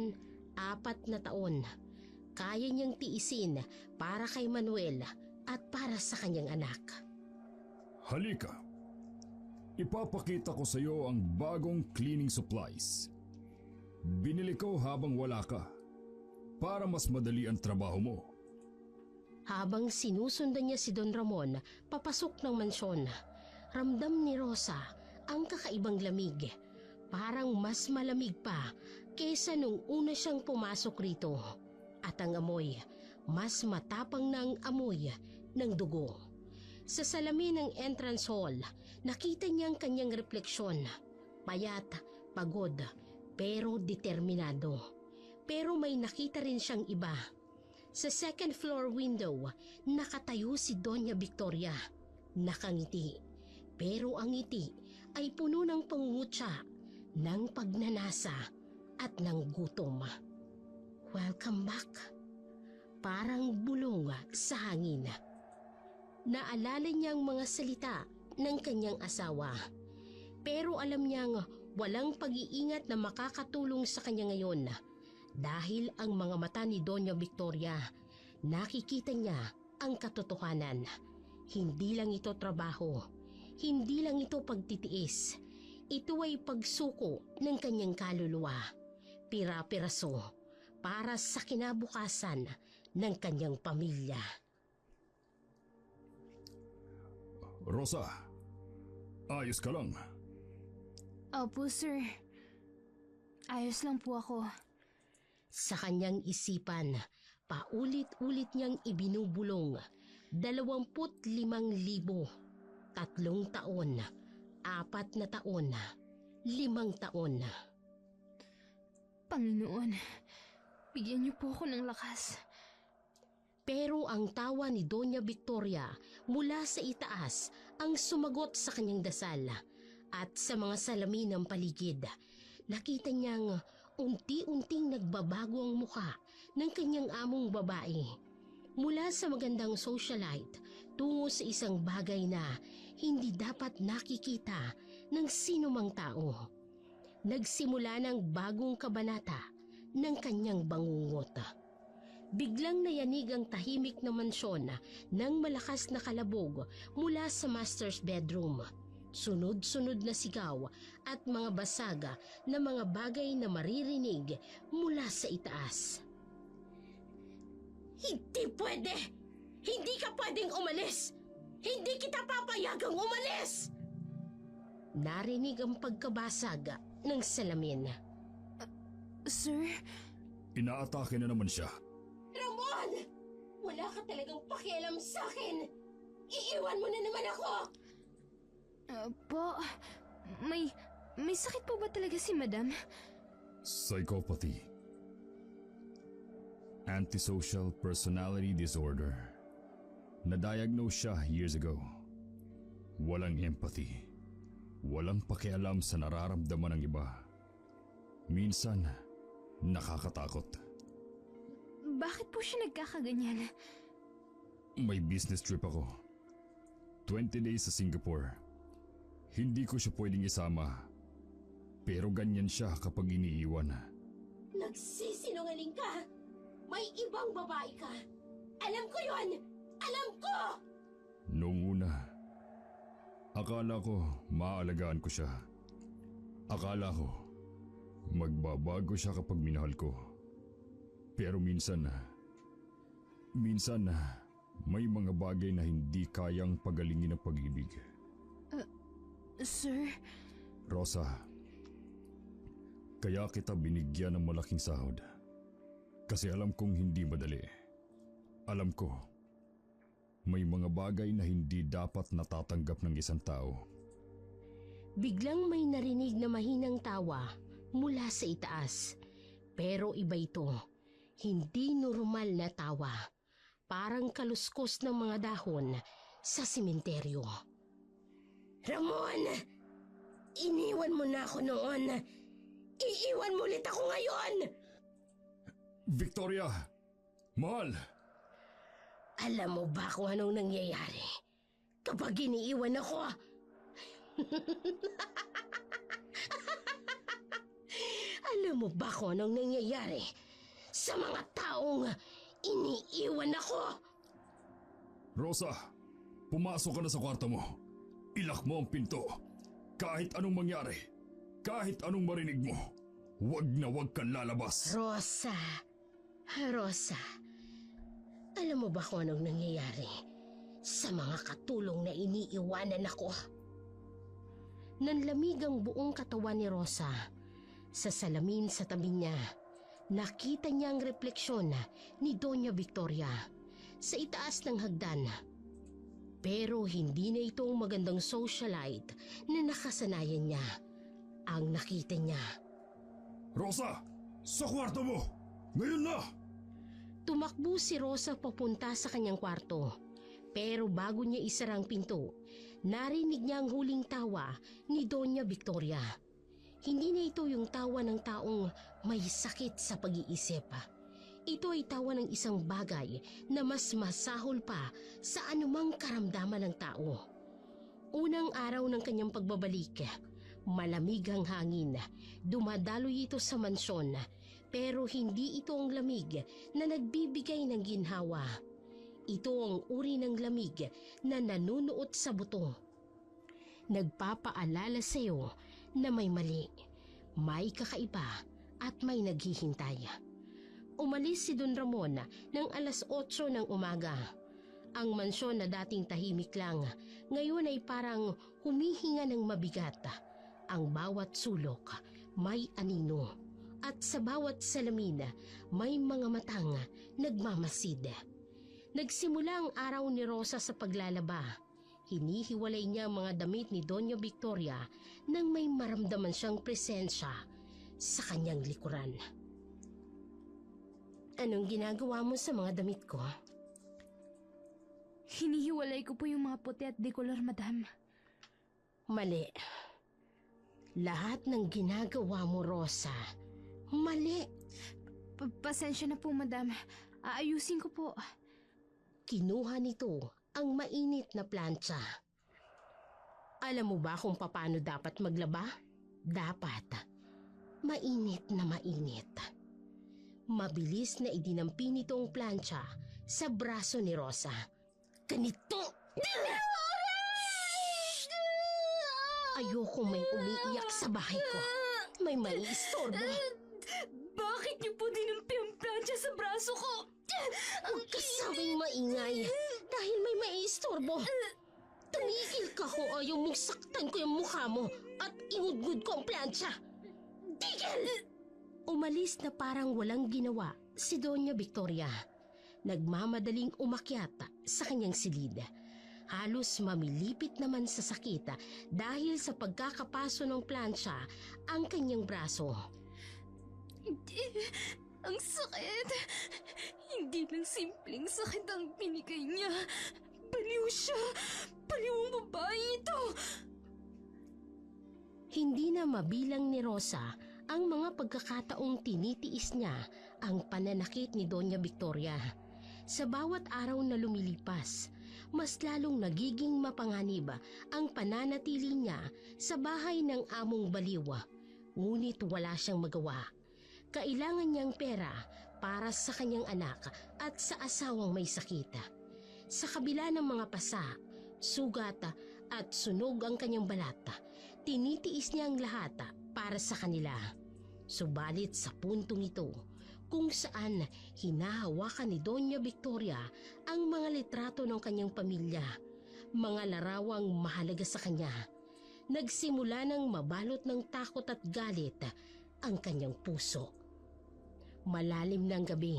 [SPEAKER 1] 4 na taon. Kaya niyang tiisin para kay Manuel at para sa kanyang anak.
[SPEAKER 4] Halika. Ipapakita ko sa iyo ang bagong cleaning supplies. Binili ko habang wala ka para mas madali ang trabaho mo.
[SPEAKER 1] Habang sinusundan niya si Don Ramon papasok ng mansyon, ramdam ni Rosa ang kakaibang lamig. Parang mas malamig pa kaysa nung una siyang pumasok rito. At ang amoy, mas matapang ng amoy ng dugo. Sa salamin ng entrance hall, nakita niya ang kanyang refleksyon. Payat, pagod, pero determinado. Pero may nakita rin siyang iba. Sa second floor window, nakatayo si Doña Victoria. Nakangiti. Pero ang ngiti ay puno ng pangungutya, ng pagnanasa at ng gutom. Welcome back. Parang bulong sa hangin. Naalala niya ang mga salita ng kanyang asawa. Pero alam niyang walang pag-iingat na makakatulong sa kanya ngayon. Dahil ang mga mata ni Doña Victoria, nakikita niya ang katotohanan. Hindi lang ito trabaho. Hindi lang ito pagtitiis. Ito ay pagsuko ng kanyang kaluluwa. Pira-piraso para sa kinabukasan ng kanyang pamilya.
[SPEAKER 4] Rosa, ayos ka lang.
[SPEAKER 3] Opo, sir. Ayos lang po ako.
[SPEAKER 1] Sa kanyang isipan, paulit-ulit niyang ibinubulong 25,000, 3 taon, 4 na taon, 5 taon.
[SPEAKER 3] Panginoon, bigyan niyo po ako ng lakas.
[SPEAKER 1] Pero ang tawa ni Doña Victoria mula sa itaas ang sumagot sa kanyang dasal. At sa mga salamin ng paligid, nakita niyang unti-unting nagbabago ang muka ng kanyang among babae. Mula sa magandang socialite tungo sa isang bagay na hindi dapat nakikita ng sinumang tao. Nagsimula ng bagong kabanata ng kanyang bangungot. Biglang nayanig ang tahimik na mansyon ng malakas na kalabog mula sa master's bedroom. Sunod-sunod na sigaw at mga basaga na mga bagay na maririnig mula sa itaas. Hindi pwede! Hindi ka pwedeng umalis! Hindi kita papayagang umalis! Narinig ang pagkabasag ng salamin.
[SPEAKER 3] Sir,
[SPEAKER 4] Inaatake na naman siya.
[SPEAKER 1] Ramon! Wala ka talagang pakialam sa akin! Iiwan mo na naman ako!
[SPEAKER 3] po, may sakit po ba talaga si Madam?
[SPEAKER 4] Psychopathy. Antisocial personality disorder. Na-diagnose siya years ago. Walang empathy. Walang pakialam sa nararamdaman ng iba. Minsan, nakakatakot.
[SPEAKER 3] Bakit po siya nagkakaganyan?
[SPEAKER 4] May business trip ako. 20 days sa Singapore. Hindi ko siya pwedeng isama. Pero ganyan siya kapag iniiwan.
[SPEAKER 1] Nagsisinungaling ka! May ibang babae ka! Alam ko yon! Alam ko!
[SPEAKER 4] Noong una, akala ko maaalagaan ko siya. Akala ko magbabago siya kapag minahal ko. Pero minsan may mga bagay na hindi kayang pagalingin ng pag-ibig.
[SPEAKER 3] Sir,
[SPEAKER 4] Rosa, kaya kita binigyan ng malaking sahod. Kasi alam kong hindi madali. Alam ko, may mga bagay na hindi dapat natatanggap ng isang tao.
[SPEAKER 1] Biglang may narinig na mahinang tawa mula sa itaas. Pero iba ito, hindi normal na tawa. Parang kaluskos ng mga dahon sa sementeryo. Ramon! Iniwan mo na ako noon. Iiwan mo ulit ako ngayon!
[SPEAKER 4] Victoria! Mahal!
[SPEAKER 1] Alam mo ba kung anong nangyayari kapag iniiwan ako? Alam mo ba kung anong nangyayari sa mga taong iniiwan ako?
[SPEAKER 4] Rosa, pumasok ka na sa kwarto mo. Ilak mo ang pinto. Kahit anong mangyari, kahit anong marinig mo, wag na wag kang lalabas.
[SPEAKER 1] Rosa, alam mo ba kung anong nangyayari sa mga katulong na iniiwanan ako? Nanlamig ang buong katawan ni Rosa. Sa salamin sa tabi niya, nakita niya ang refleksyon ni Doña Victoria sa itaas ng hagdan. Pero hindi na ito ang magandang socialite na nakasanayan niya. Ang nakita niya.
[SPEAKER 4] Rosa, sa kwarto mo! Ngayon na!
[SPEAKER 1] Tumakbo si Rosa papunta sa kanyang kwarto. Pero bago niya isara ang pinto, narinig niya ang huling tawa ni Doña Victoria. Hindi na ito yung tawa ng taong may sakit sa pag-iisip. Ito ay tawa ng isang bagay na mas masahol pa sa anumang karamdaman ng tao. Unang araw ng kanyang pagbabalik, malamig ang hangin. Dumadaloy ito sa mansyon, pero hindi ito ang lamig na nagbibigay ng ginhawa. Ito ang uri ng lamig na nanunuot sa buto. Nagpapaalala sa iyo na may mali, may kakaiba at may naghihintay. Umalis si Don Ramon ng 8:00 ng umaga. Ang mansyon na dating tahimik lang, ngayon ay parang humihinga ng mabigat. Ang bawat sulok may anino at sa bawat salamin may mga matang nagmamasid. Nagsimula ang araw ni Rosa sa paglalaba. Hinihiwalay niya ang mga damit ni Doña Victoria nang may maramdaman siyang presensya sa kanyang likuran. Anong ginagawa mo sa mga damit ko?
[SPEAKER 3] hinihiwalay ko po yung mga puti at dekolor, Madam.
[SPEAKER 1] Mali. Lahat ng ginagawa mo, Rosa, mali.
[SPEAKER 3] Pasensya na po, Madam. Aayusin ko po.
[SPEAKER 1] Kinuha nito ang mainit na plancha. Alam mo ba kung paano dapat maglaba? Dapat mainit na mainit. Mabilis na idinampi nitong plancha sa braso ni Rosa. Ganito! Ayoko may umiiyak sa bahay ko. May maiistorbo.
[SPEAKER 3] Bakit niyo po dinumpi ang plancha sa braso ko?
[SPEAKER 1] Huwag ka sabing maingay dahil may maiistorbo. Tumigil ka kung ayaw mong saktan ko yung mukha mo at ingudgud ko ang plancha. Tigil! Umalis na parang walang ginawa si Doña Victoria. Nagmamadaling umakyat sa kanyang silid. Halos mamilipit naman sa sakit dahil sa pagkakapaso ng plancha ang kanyang braso.
[SPEAKER 3] Ang sakit. Hindi lang simpleng sakit ang binigay niya. Baliw siya. Baliw ang babae ito.
[SPEAKER 1] Hindi na mabilang ni Rosa ang mga pagkakataong tinitiis niya ang pananakit ni Doña Victoria. Sa bawat araw na lumilipas, mas lalong nagiging mapanganib ang pananatili niya sa bahay ng among baliw. Ngunit wala siyang magawa. Kailangan niyang pera para sa kanyang anak at sa asawang may sakit. Sa kabila ng mga pasa, sugat at sunog ang kanyang balat, tinitiis niya ang lahat para sa kanila. Subalit sa puntong ito, kung saan hinahawakan ni Doña Victoria ang mga litrato ng kanyang pamilya, mga larawang mahalaga sa kanya, nagsimula ng mabalot ng takot at galit ang kanyang puso. Malalim ng gabi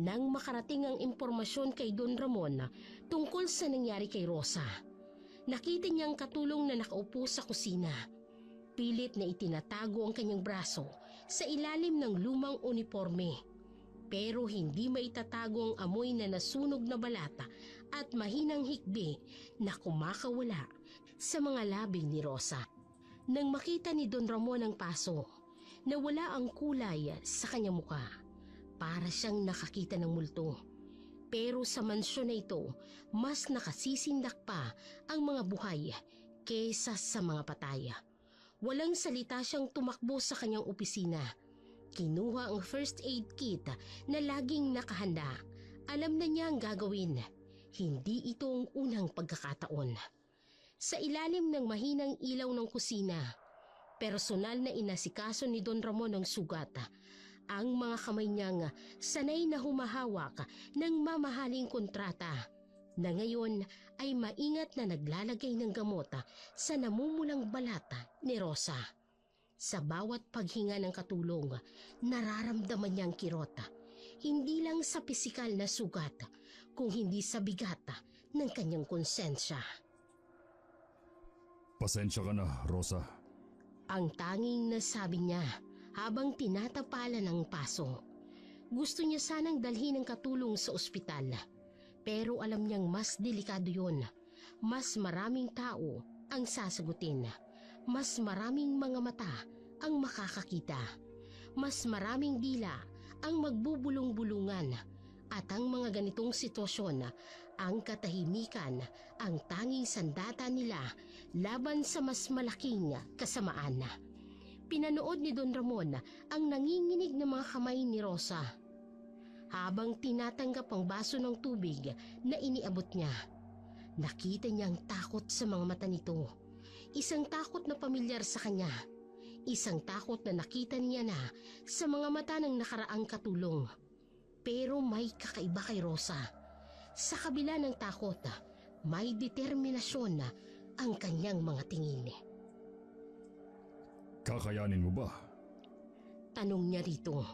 [SPEAKER 1] nang makarating ang impormasyon kay Don Ramon tungkol sa nangyari kay Rosa. Nakita niyang katulong na nakaupo sa kusina. Pilit na itinatago ang kanyang braso sa ilalim ng lumang uniforme. Pero hindi maitatago ang amoy na nasunog na balata at mahinang hikbi na kumakawala sa mga labing ni Rosa. Nang makita ni Don Ramon ang paso, nawala ang kulay sa kanyang mukha. Para siyang nakakita ng multo. Pero sa mansyon na ito, mas nakasisindak pa ang mga buhay kesa sa mga patay. Walang salita siyang tumakbo sa kanyang opisina. Kinuha ang first aid kit na laging nakahanda. Alam na niya ang gagawin. Hindi ito ang unang pagkakataon. Sa ilalim ng mahinang ilaw ng kusina, personal na inasikaso ni Don Ramon ang sugat. Ang mga kamay niyang sanay na humahawak ng mamahaling kontrata na ngayon ay maingat na naglalagay ng gamot sa namumulang balata ni Rosa. Sa bawat paghinga ng katulong, nararamdaman niyang kirot. Hindi lang sa pisikal na sugat, kung hindi sa bigat ng kanyang konsensya.
[SPEAKER 4] Pasensya ka na, Rosa.
[SPEAKER 1] Ang tanging nasabi niya habang tinatapalan ang paso. Gusto niya sanang dalhin ang katulong sa ospital. Pero alam niyang mas delikado yun. Mas maraming tao ang sasagutin. Mas maraming mga mata ang makakakita. Mas maraming dila ang magbubulong-bulungan. At ang mga ganitong sitwasyon, ang katahimikan, ang tanging sandata nila laban sa mas malaking kasamaan. Pinanood ni Don Ramon ang nanginginig na mga kamay ni Rosa. Habang tinatanggap ang baso ng tubig na iniabot niya, nakita niya ang takot sa mga mata nito. Isang takot na pamilyar sa kanya. Isang takot na nakita niya na sa mga mata ng nakaraang katulong. Pero may kakaiba kay Rosa. Sa kabila ng takot, may determinasyon na ang kanyang mga tingin.
[SPEAKER 4] Kakayanin mo ba?
[SPEAKER 1] Tanong niya rito.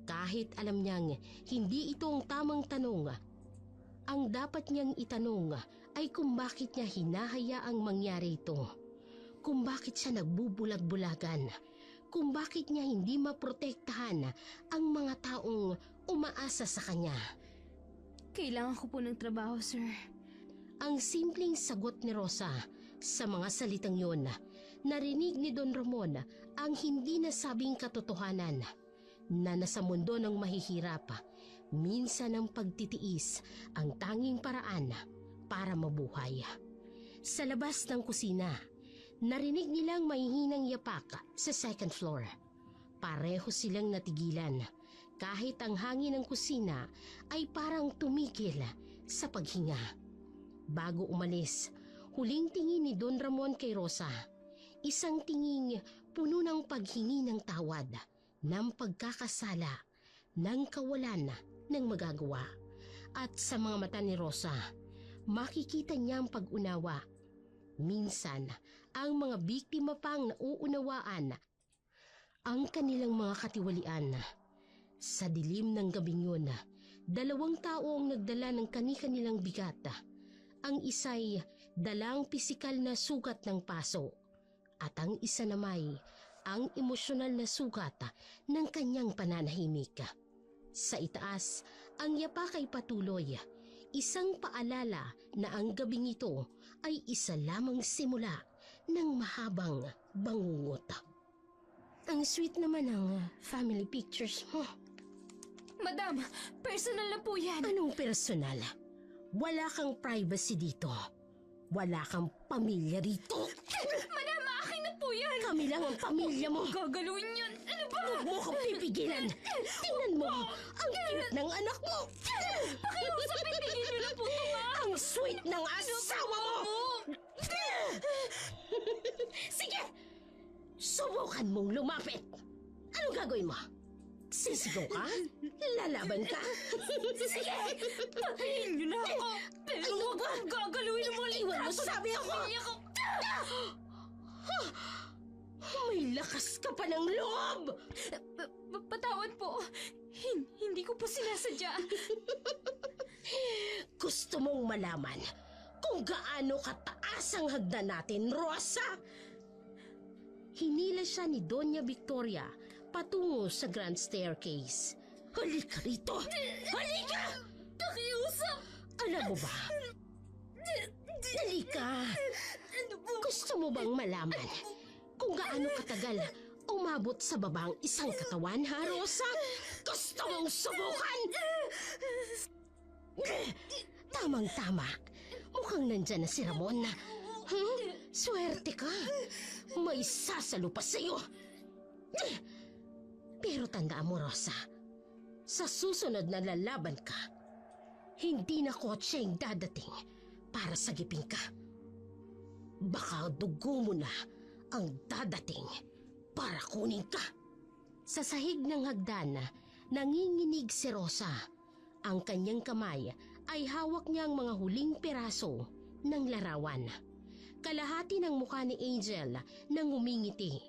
[SPEAKER 1] Kahit alam niyang hindi ito ang tamang tanong. Ang dapat niyang itanong ay kung bakit niya hinahayaang mangyari ito. Kung bakit siya nagbubulag-bulagan. Kung bakit niya hindi maprotektahan ang mga taong umaasa sa kanya.
[SPEAKER 3] Kailangan ko po ng trabaho, sir.
[SPEAKER 1] Ang simpleng sagot ni Rosa sa mga salitang yon, narinig ni Don Ramon ang hindi nasabing katotohanan na nasa mundo ng mahihirap, minsan ang pagtitiis ang tanging paraan para mabuhay. Sa labas ng kusina, narinig nilang mahihinang yapak sa second floor. Pareho silang natigilan kahit ang hangin ng kusina ay parang tumigil sa paghinga. Bago umalis, huling tingin ni Don Ramon kay Rosa. Isang tinging puno ng paghingi ng tawad, ng pagkakasala, ng kawalan ng magagawa. At sa mga mata ni Rosa, makikita niya ang pag-unawa. Minsan, ang mga biktima pang nauunawaan ang kanilang mga katiwalian. Sa dilim ng gabing yun, 2 tao ang nagdala ng kani-kanilang bigat. Ang isa'y dalang pisikal na sugat ng paso at ang isa namay ang emosyonal na sugat ng kanyang pananahimik. Sa itaas, ang yapak ay patuloy, isang paalala na ang gabing ito ay isa lamang simula ng mahabang bangungot. Ang sweet naman ng family pictures mo.
[SPEAKER 3] Madam, personal na po yan.
[SPEAKER 1] Anong personal? Wala kang privacy dito. Wala kang pamilya rito.
[SPEAKER 3] Madam, akin na po yan.
[SPEAKER 1] Kami lang ang pamilya mo.
[SPEAKER 3] Gagaluin yun. Ano ba?
[SPEAKER 1] Huwag mo akong pipigilan. Tingnan mo, ang cute ng anak mo.
[SPEAKER 3] Pakiusap, itigil niyo na po ito, ma.
[SPEAKER 1] Ang sweet ng asawa mo. Sige, subukan mong lumapit. Anong gagawin mo? Sisigaw ka? Lalaban ka? Sige,
[SPEAKER 3] Patayin niyo na ako. Pero
[SPEAKER 1] Ano
[SPEAKER 3] huwag
[SPEAKER 1] ba?
[SPEAKER 3] akong gagalawin ng mga
[SPEAKER 1] Iwan mo,
[SPEAKER 3] litrato ng
[SPEAKER 1] sabi ako.
[SPEAKER 3] pamilya ko.
[SPEAKER 1] may lakas ka pa ng loob.
[SPEAKER 3] Patawad po. Hindi ko po sinasadya.
[SPEAKER 1] Gusto mong malaman kung gaano kataas ang hagdan natin, Rosa? Hinila siya ni Doña Victoria patungo sa grand staircase. Halika rito! Halika!
[SPEAKER 3] Pakiusap.
[SPEAKER 1] Alam mo ba? Halika! Gusto mo bang malaman kung gaano katagal umabot sa babang isang katawan, ha, Rosa? Gusto mong subukan? Tamang-tama. Mukhang nandyan na si Ramon na. Swerte ka. May sasalo pa sa'yo. Pero tandaan mo, Rosa, sa susunod na lalaban ka, hindi na kotse ang dadating para sagipin ka. Baka dugo mo na ang dadating para kunin ka. Sa sahig ng hagdan, nanginginig si Rosa. Ang kanyang kamay ay hawak niya ang mga huling piraso ng larawan. Kalahati ng mukha ni Angel nang umingiti.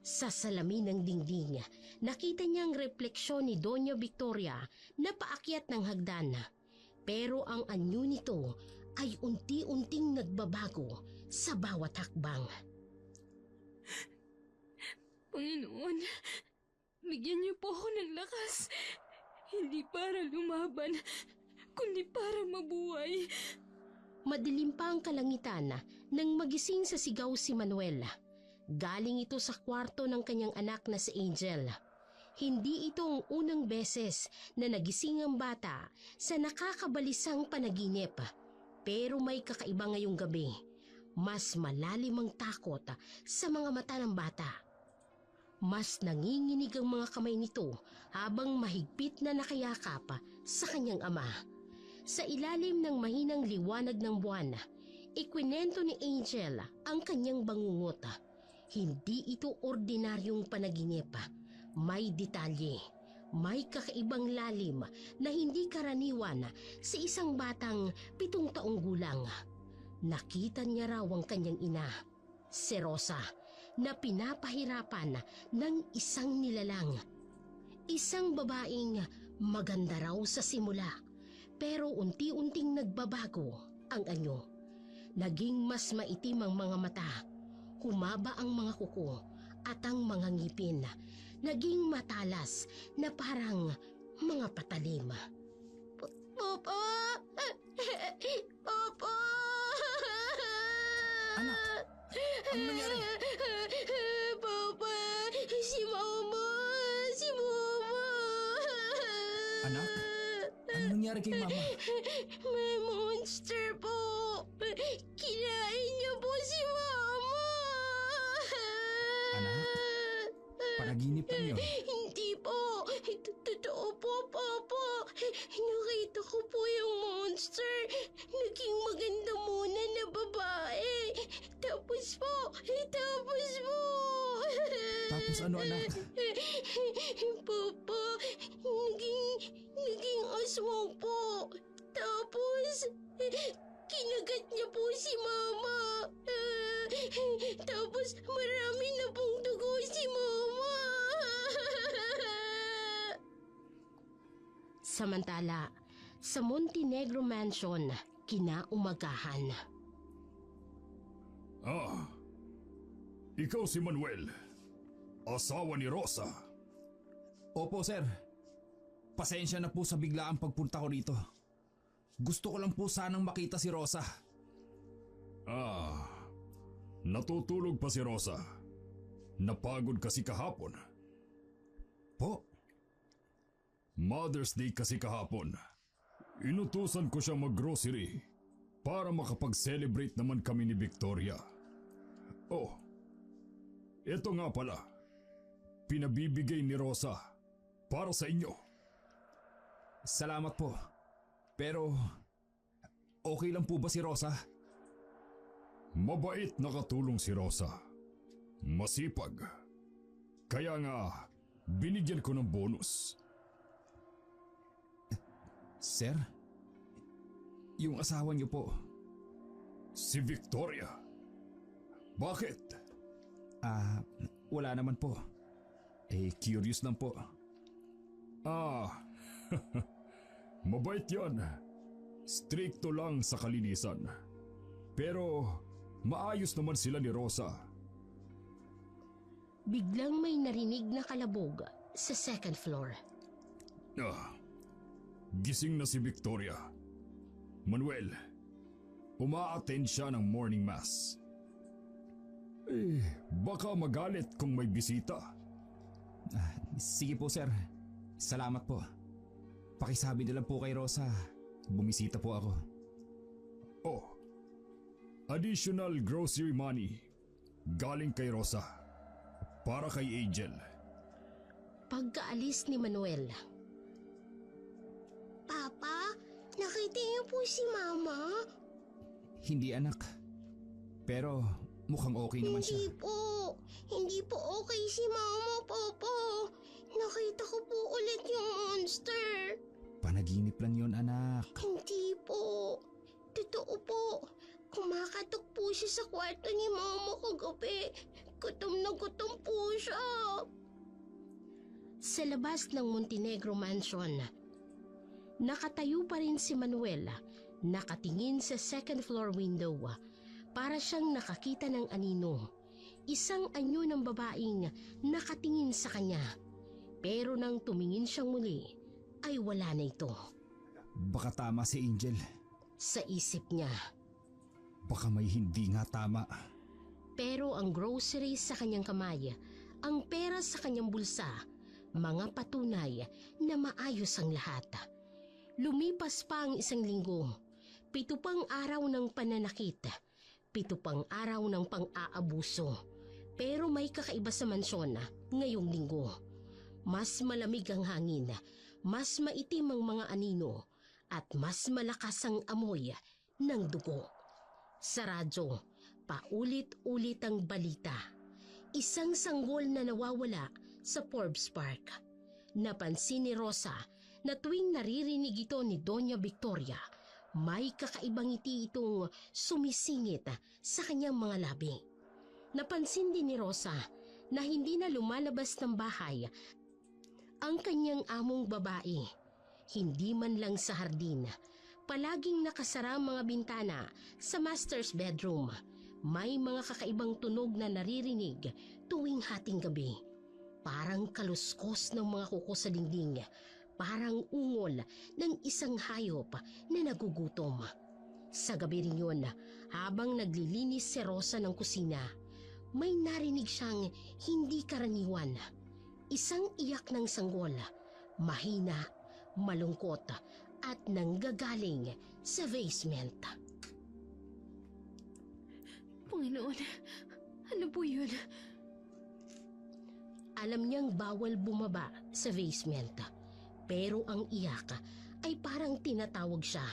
[SPEAKER 1] Sa salamin ng dingding, nakita niya ang refleksyon ni Doña Victoria na paakyat ng hagdan. Pero ang anyo nito ay unti-unting nagbabago sa bawat hakbang.
[SPEAKER 3] Panginoon, bigyan niyo po ako ng lakas. Hindi para lumaban, kundi para mabuhay.
[SPEAKER 1] Madilim pa ang kalangitan nang magising sa sigaw si Manuel. Galing ito sa kwarto ng kanyang anak na si Angel. Hindi ito ang unang beses na nagising ang bata sa nakakabalisang panaginip. Pero may kakaiba ngayong gabi. Mas malalim ang takot sa mga mata ng bata. Mas nanginginig ang mga kamay nito habang mahigpit na nakayakap sa kanyang ama. Sa ilalim ng mahinang liwanag ng buwan, ikwinento ni Angel ang kanyang bangungot. Hindi ito ordinaryong panaginip. May detalye, may kakaibang lalim na hindi karaniwan sa isang batang 7 taong gulang. Nakita niya raw ang kanyang ina, si Rosa, na pinapahirapan ng isang nilalang. Isang babaeng maganda raw sa simula, pero unti-unting nagbabago ang anyo. Naging mas maitim ang mga mata, humaba ang mga kuko at ang mga ngipin. Naging matalas na parang mga patalim. Papa! Papa!
[SPEAKER 2] Anak, ano nangyari?
[SPEAKER 1] Papa! Si Mama! Si Mama!
[SPEAKER 2] Anak, ano nangyari kay Mama?
[SPEAKER 1] May monster po! Kinain niya po si Mama!
[SPEAKER 2] Anak, panaginip lang yun.
[SPEAKER 1] Hindi po! Totoo po, Papa! Nakita ko po yung monster. Naging maganda muna na babae. Tapos po,
[SPEAKER 2] Tapos ano anak?
[SPEAKER 1] Papa, naging aswang po. Tapos, kinagat niya po si Mama. Tapos, marami na pong dugo si Mama. Samantala, sa Montenegro Mansion, kinaumagahan.
[SPEAKER 4] Ikaw si Manuel, asawa ni Rosa.
[SPEAKER 2] Opo sir. Pasensya na po sa biglaang pagpunta ko rito. Gusto ko lang po sanang makita si Rosa.
[SPEAKER 4] Natutulog pa si Rosa. Napagod kasi kahapon.
[SPEAKER 2] Po?
[SPEAKER 4] Mother's Day kasi kahapon. Inutusan ko siya mag-grocery para makapag-celebrate naman kami ni Victoria. Oh, eto nga pala. Pinabibigay ni Rosa para sa inyo.
[SPEAKER 2] Salamat po. Pero, okay lang po ba si Rosa?
[SPEAKER 4] Mabait na katulong si Rosa. Masipag. Kaya nga, binigyan ko ng bonus.
[SPEAKER 2] Sir? Yung asawa niyo po.
[SPEAKER 4] Si Victoria. Bakit?
[SPEAKER 2] Wala naman po. Curious lang po.
[SPEAKER 4] Mabait yan. Stricto lang sa kalinisan. Pero maayos naman sila ni Rosa.
[SPEAKER 1] Biglang may narinig na kalabog sa second floor.
[SPEAKER 4] Gising na si Victoria. Manuel, uma-attend siya ng morning mass. Baka magalit kung may bisita.
[SPEAKER 2] Sige po sir. Salamat po. Pakisabi na lang po kay Rosa. Bumisita po ako.
[SPEAKER 4] Additional grocery money galing kay Rosa para kay Angel.
[SPEAKER 1] Pagkaalis ni Manuel. Papa, nakita niyo po si Mama?
[SPEAKER 2] Hindi anak. Pero mukhang okay naman siya.
[SPEAKER 1] Hindi po okay si Mama, Papa. Nakita ko po ulit yung monster.
[SPEAKER 2] Panaginip lang yon anak.
[SPEAKER 1] Hindi po. Totoo po. Kumakatok po siya sa kwarto ni Mama kagabi. Gutom na gutom po siya. Sa labas ng Montenegro Mansion, nakatayo pa rin si Manuel, nakatingin sa second floor window. Para siyang nakakita ng anino. Isang anyo ng babaeng nakatingin sa kanya. Pero nang tumingin siyang muli, ay wala na ito.
[SPEAKER 2] Baka tama si Angel.
[SPEAKER 1] Sa isip niya.
[SPEAKER 2] Baka may hindi nga tama.
[SPEAKER 1] Pero ang groceries sa kanyang kamay, ang pera sa kanyang bulsa, mga patunay na maayos ang lahat. Lumipas pa ang 1 linggo. 7 pang araw ng pananakit. 7 pang araw ng pang-aabuso. Pero may kakaiba sa mansyon ngayong linggo. Mas malamig ang hangin, mas maitim ang mga anino, at mas malakas ang amoy ng dugo. Sa radyo, paulit-ulit ang balita. Isang sanggol na nawawala sa Forbes Park. Napansin ni Rosa na tuwing naririnig ito ni Doña Victoria, may kakaibang ngiti itong sumisingit sa kanyang mga labi. Napansin din ni Rosa na hindi na lumalabas ng bahay ang kanyang among babae. Hindi man lang sa hardin. Palaging nakasara ang mga bintana sa master's bedroom. May mga kakaibang tunog na naririnig tuwing hating gabi. Parang kaluskos ng mga kuko sa dingding. Parang ungol ng isang hayop na nagugutom. Sa gabi rin yun, habang naglilinis si Rosa ng kusina, may narinig siyang hindi karaniwan. Isang iyak ng sanggol, mahina, malungkot at nanggagaling sa basement.
[SPEAKER 3] Panginoon, ano po yun?
[SPEAKER 1] Alam niyang bawal bumaba sa basement. Pero ang iyak ay parang tinatawag siya.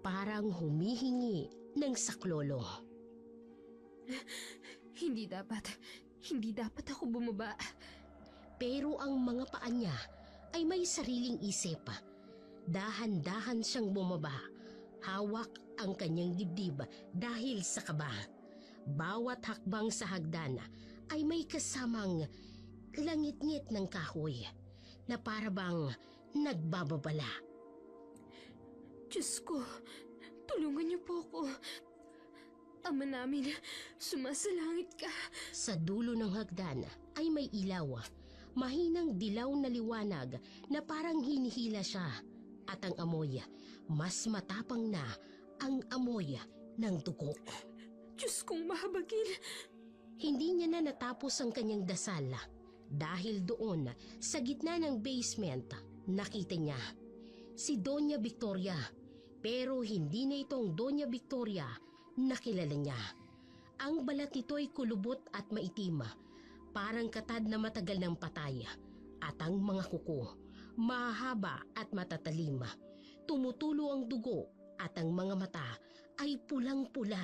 [SPEAKER 1] Parang humihingi ng saklolo.
[SPEAKER 3] Hindi dapat. Hindi dapat ako bumaba.
[SPEAKER 1] Pero ang mga paa niya ay may sariling isip. Dahan-dahan siyang bumaba. Hawak ang kanyang dibdib dahil sa kaba. Bawat hakbang sa hagdan ay may kasamang langit-ngit ng kahoy na parabang nagbababala.
[SPEAKER 3] Diyos ko, tulungan niyo po ako. Ama namin, sumasalangit ka.
[SPEAKER 1] Sa dulo ng hagdan ay may ilaw. Mahinang dilaw na liwanag na parang hinihila siya. At ang amoy, mas matapang na ang amoy ng dugo.
[SPEAKER 3] Diyos kong mahabagin.
[SPEAKER 1] Hindi niya na natapos ang kanyang dasal. Dahil doon, sa gitna ng basement, nakita niya si Doña Victoria. Pero hindi na itong Doña Victoria na kilala niya. Ang balat nito ay kulubot at maitim, parang katad na matagal ng patay. At ang mga kuko, mahaba at matatalim. Tumutulo ang dugo at ang mga mata ay pulang-pula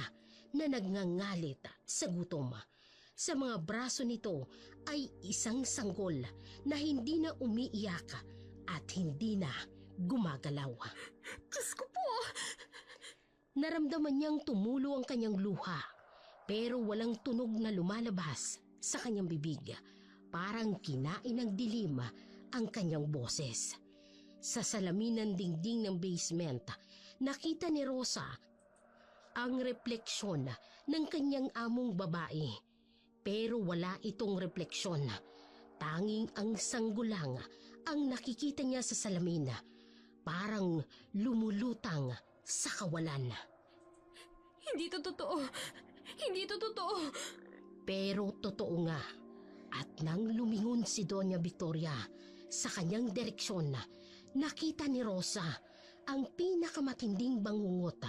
[SPEAKER 1] na nagngangalit sa gutom. Sa mga braso nito ay isang sanggol na hindi na umiiyak at hindi na gumagalaw.
[SPEAKER 3] Diyos ko po!
[SPEAKER 1] Naramdaman niyang tumulo ang kanyang luha, pero walang tunog na lumalabas sa kanyang bibig. Parang kinain ng dilim ang kanyang boses. Sa salamin ng dingding ng basement, nakita ni Rosa ang refleksyon ng kanyang among babae. Pero wala itong refleksyon. Tanging ang sanggulang ang nakikita niya sa salamin. Parang lumulutang sa kawalan.
[SPEAKER 3] Hindi to totoo. Hindi to totoo.
[SPEAKER 1] Pero totoo nga. At nang lumingon si Doña Victoria sa kanyang direksyon, nakita ni Rosa ang pinakamatinding bangungot.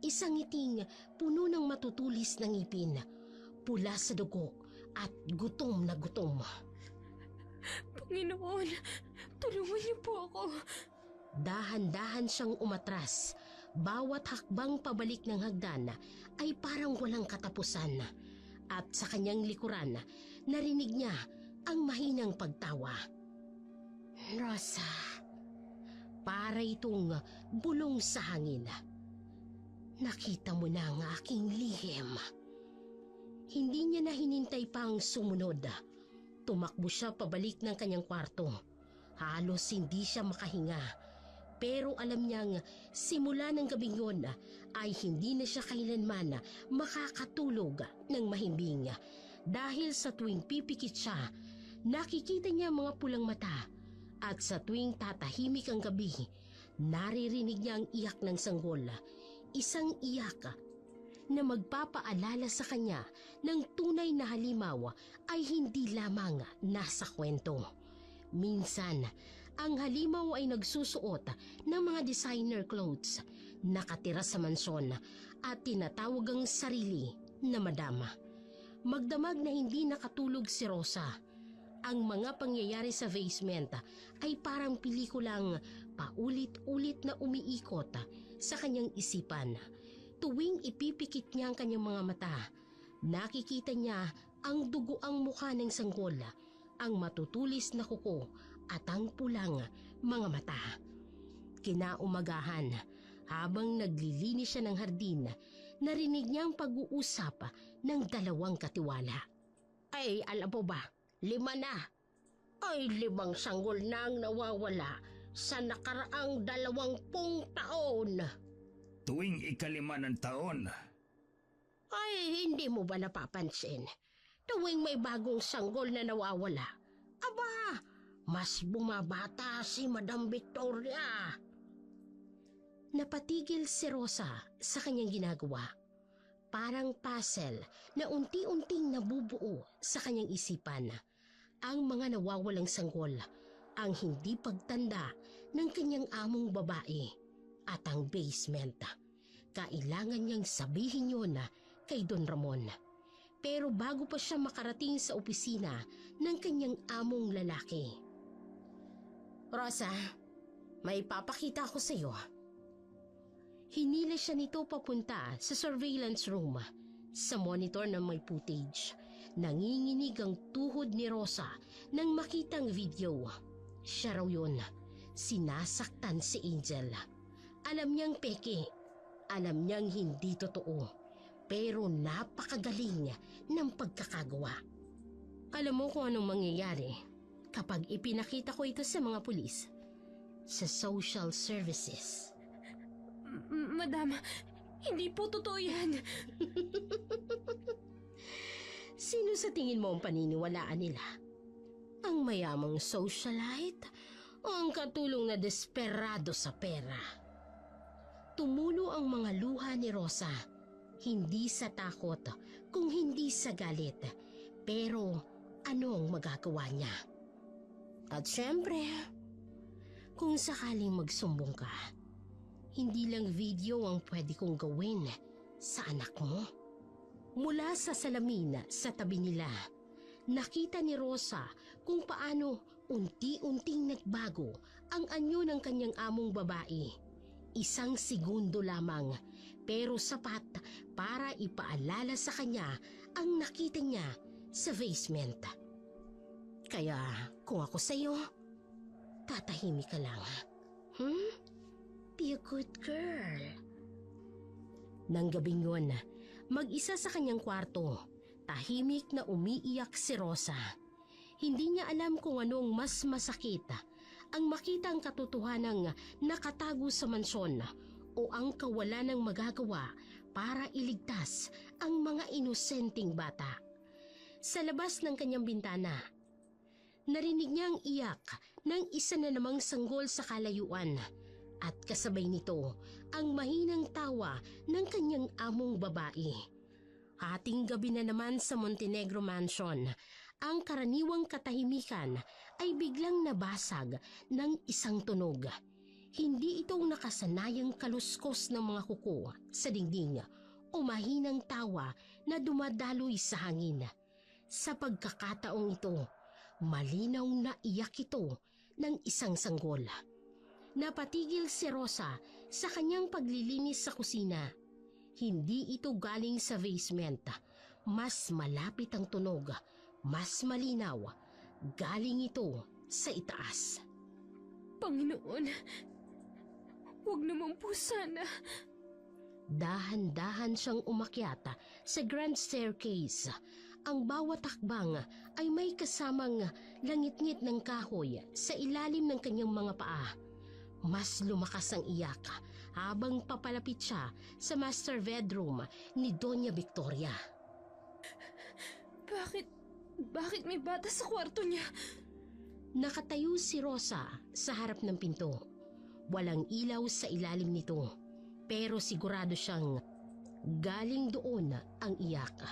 [SPEAKER 1] Isang ngiting puno ng matutulis na ngipin, pula sa dugo at gutom na gutom.
[SPEAKER 3] Panginoon, tulungan niyo po ako.
[SPEAKER 1] Dahan-dahan siyang umatras. Bawat hakbang pabalik ng hagdan ay parang walang katapusan. At sa kanyang likuran, narinig niya ang mahinang pagtawa. Rosa, para itong bulong sa hangin. Nakita mo na ang aking lihim. Hindi niya na hinintay pang sumunod. Tumakbo siya pabalik ng kanyang kwarto. Halos hindi siya makahinga. Pero alam niyang simula ng gabing yun ay hindi na siya kailanman makakatulog ng mahimbing. Dahil sa tuwing pipikit siya, nakikita niya mga pulang mata. At sa tuwing tatahimik ang gabi, naririnig niya ang iyak ng sanggol. Isang iyak na magpapaalala sa kanya ng tunay na halimaw ay hindi lamang nasa kwento. Minsan, ang halimaw ay nagsusuot ng mga designer clothes, nakatira sa mansyon at tinatawag ang sarili na madama. Magdamag na hindi nakatulog si Rosa. Ang mga pangyayari sa basement ay parang pelikulang paulit-ulit na umiikot sa kanyang isipan. Tuwing ipipikit niya ang kanyang mga mata, nakikita niya ang dugoang mukha ng sanggol, ang matutulis na kuko at ang pulang mga mata. Kinaumagahan, habang naglilinis siya ng hardin, narinig niya ang pag-uusap ng dalawang katiwala. Ay, alam mo ba, 5 na. Ay, 5 sanggol na ang nawawala sa nakaraang 20 taon.
[SPEAKER 4] Tuwing ika-5 ng taon,
[SPEAKER 1] Ay, hindi mo ba napapansin? Tuwing may bagong sanggol na nawawala, aba, mas bumabata si Madam Victoria. Napatigil si Rosa sa kanyang ginagawa. Parang puzzle na unti-unting nabubuo sa kanyang isipan. Ang mga nawawalang sanggol, ang hindi pagtanda ng kanyang among babae at ang basement. Kailangan niyang sabihin yun kay Don Ramon. Pero bago pa siya makarating sa opisina ng kanyang among lalaki. Rosa, may papakita ko sa iyo. Hinila siya nito papunta sa surveillance room. Sa monitor ng may footage, Nanginginig ang tuhod ni Rosa nang makitang video. Siya raw yun. Sinasaktan si Angel. Alam niyang peke. Alam niyang hindi totoo. Pero napakagaling ng pagkakagawa. Alam mo kung anong mangyayari kapag ipinakita ko ito sa mga pulis, sa social services.
[SPEAKER 3] Madam, hindi po totoo yan.
[SPEAKER 1] Sino sa tingin mo ang paniniwalaan nila? Ang mayamang socialite o ang katulong na desperado sa pera? Tumulo ang mga luha ni Rosa, hindi sa takot, kung hindi sa galit. Pero ano ang magagawa niya? At syempre, kung sakaling magsumbong ka, hindi lang video ang pwede kong gawin sa anak mo. Mula sa salamin sa tabi nila, nakita ni Rosa kung paano unti-unting nagbago ang anyo ng kanyang among babae. 1 segundo lamang, pero sapat para ipaalala sa kanya ang nakita niya sa basement. Kaya kung ako sa'yo, tatahimik ka lang. Be a good girl. Nang gabing yun, mag-isa sa kanyang kwarto, tahimik na umiiyak si Rosa. Hindi niya alam kung anong mas masakit, ang makita ang katotohanang nakatago sa mansyon o ang kawalan ng magagawa para iligtas ang mga inosenteng bata. Sa labas ng kanyang bintana, narinig niya ang iyak ng isa na namang sanggol sa kalayuan at kasabay nito ang mahinang tawa ng kanyang among babae. Hating gabi na naman sa Montenegro Mansion, ang karaniwang katahimikan ay biglang nabasag ng isang tunog. Hindi itong nakasanayang kaluskos ng mga kuko sa dingding o mahinang tawa na dumadaloy sa hangin. Sa pagkakataong ito, malinaw na iyak ito ng isang sanggol. Napatigil si Rosa sa kanyang paglilinis sa kusina. Hindi ito galing sa basement. Mas malapit ang tunog, mas malinaw. Galing ito sa itaas.
[SPEAKER 3] Panginoon, huwag naman po sana.
[SPEAKER 1] Dahan-dahan siyang umakyat sa grand staircase. Ang bawat hakbang ay may kasamang langit-ngit ng kahoy sa ilalim ng kanyang mga paa. Mas lumakas ang iyak habang papalapit siya sa master bedroom ni Doña Victoria.
[SPEAKER 3] Bakit may bata sa kwarto niya?
[SPEAKER 1] Nakatayo si Rosa sa harap ng pinto. Walang ilaw sa ilalim nito, pero sigurado siyang galing doon ang iyak.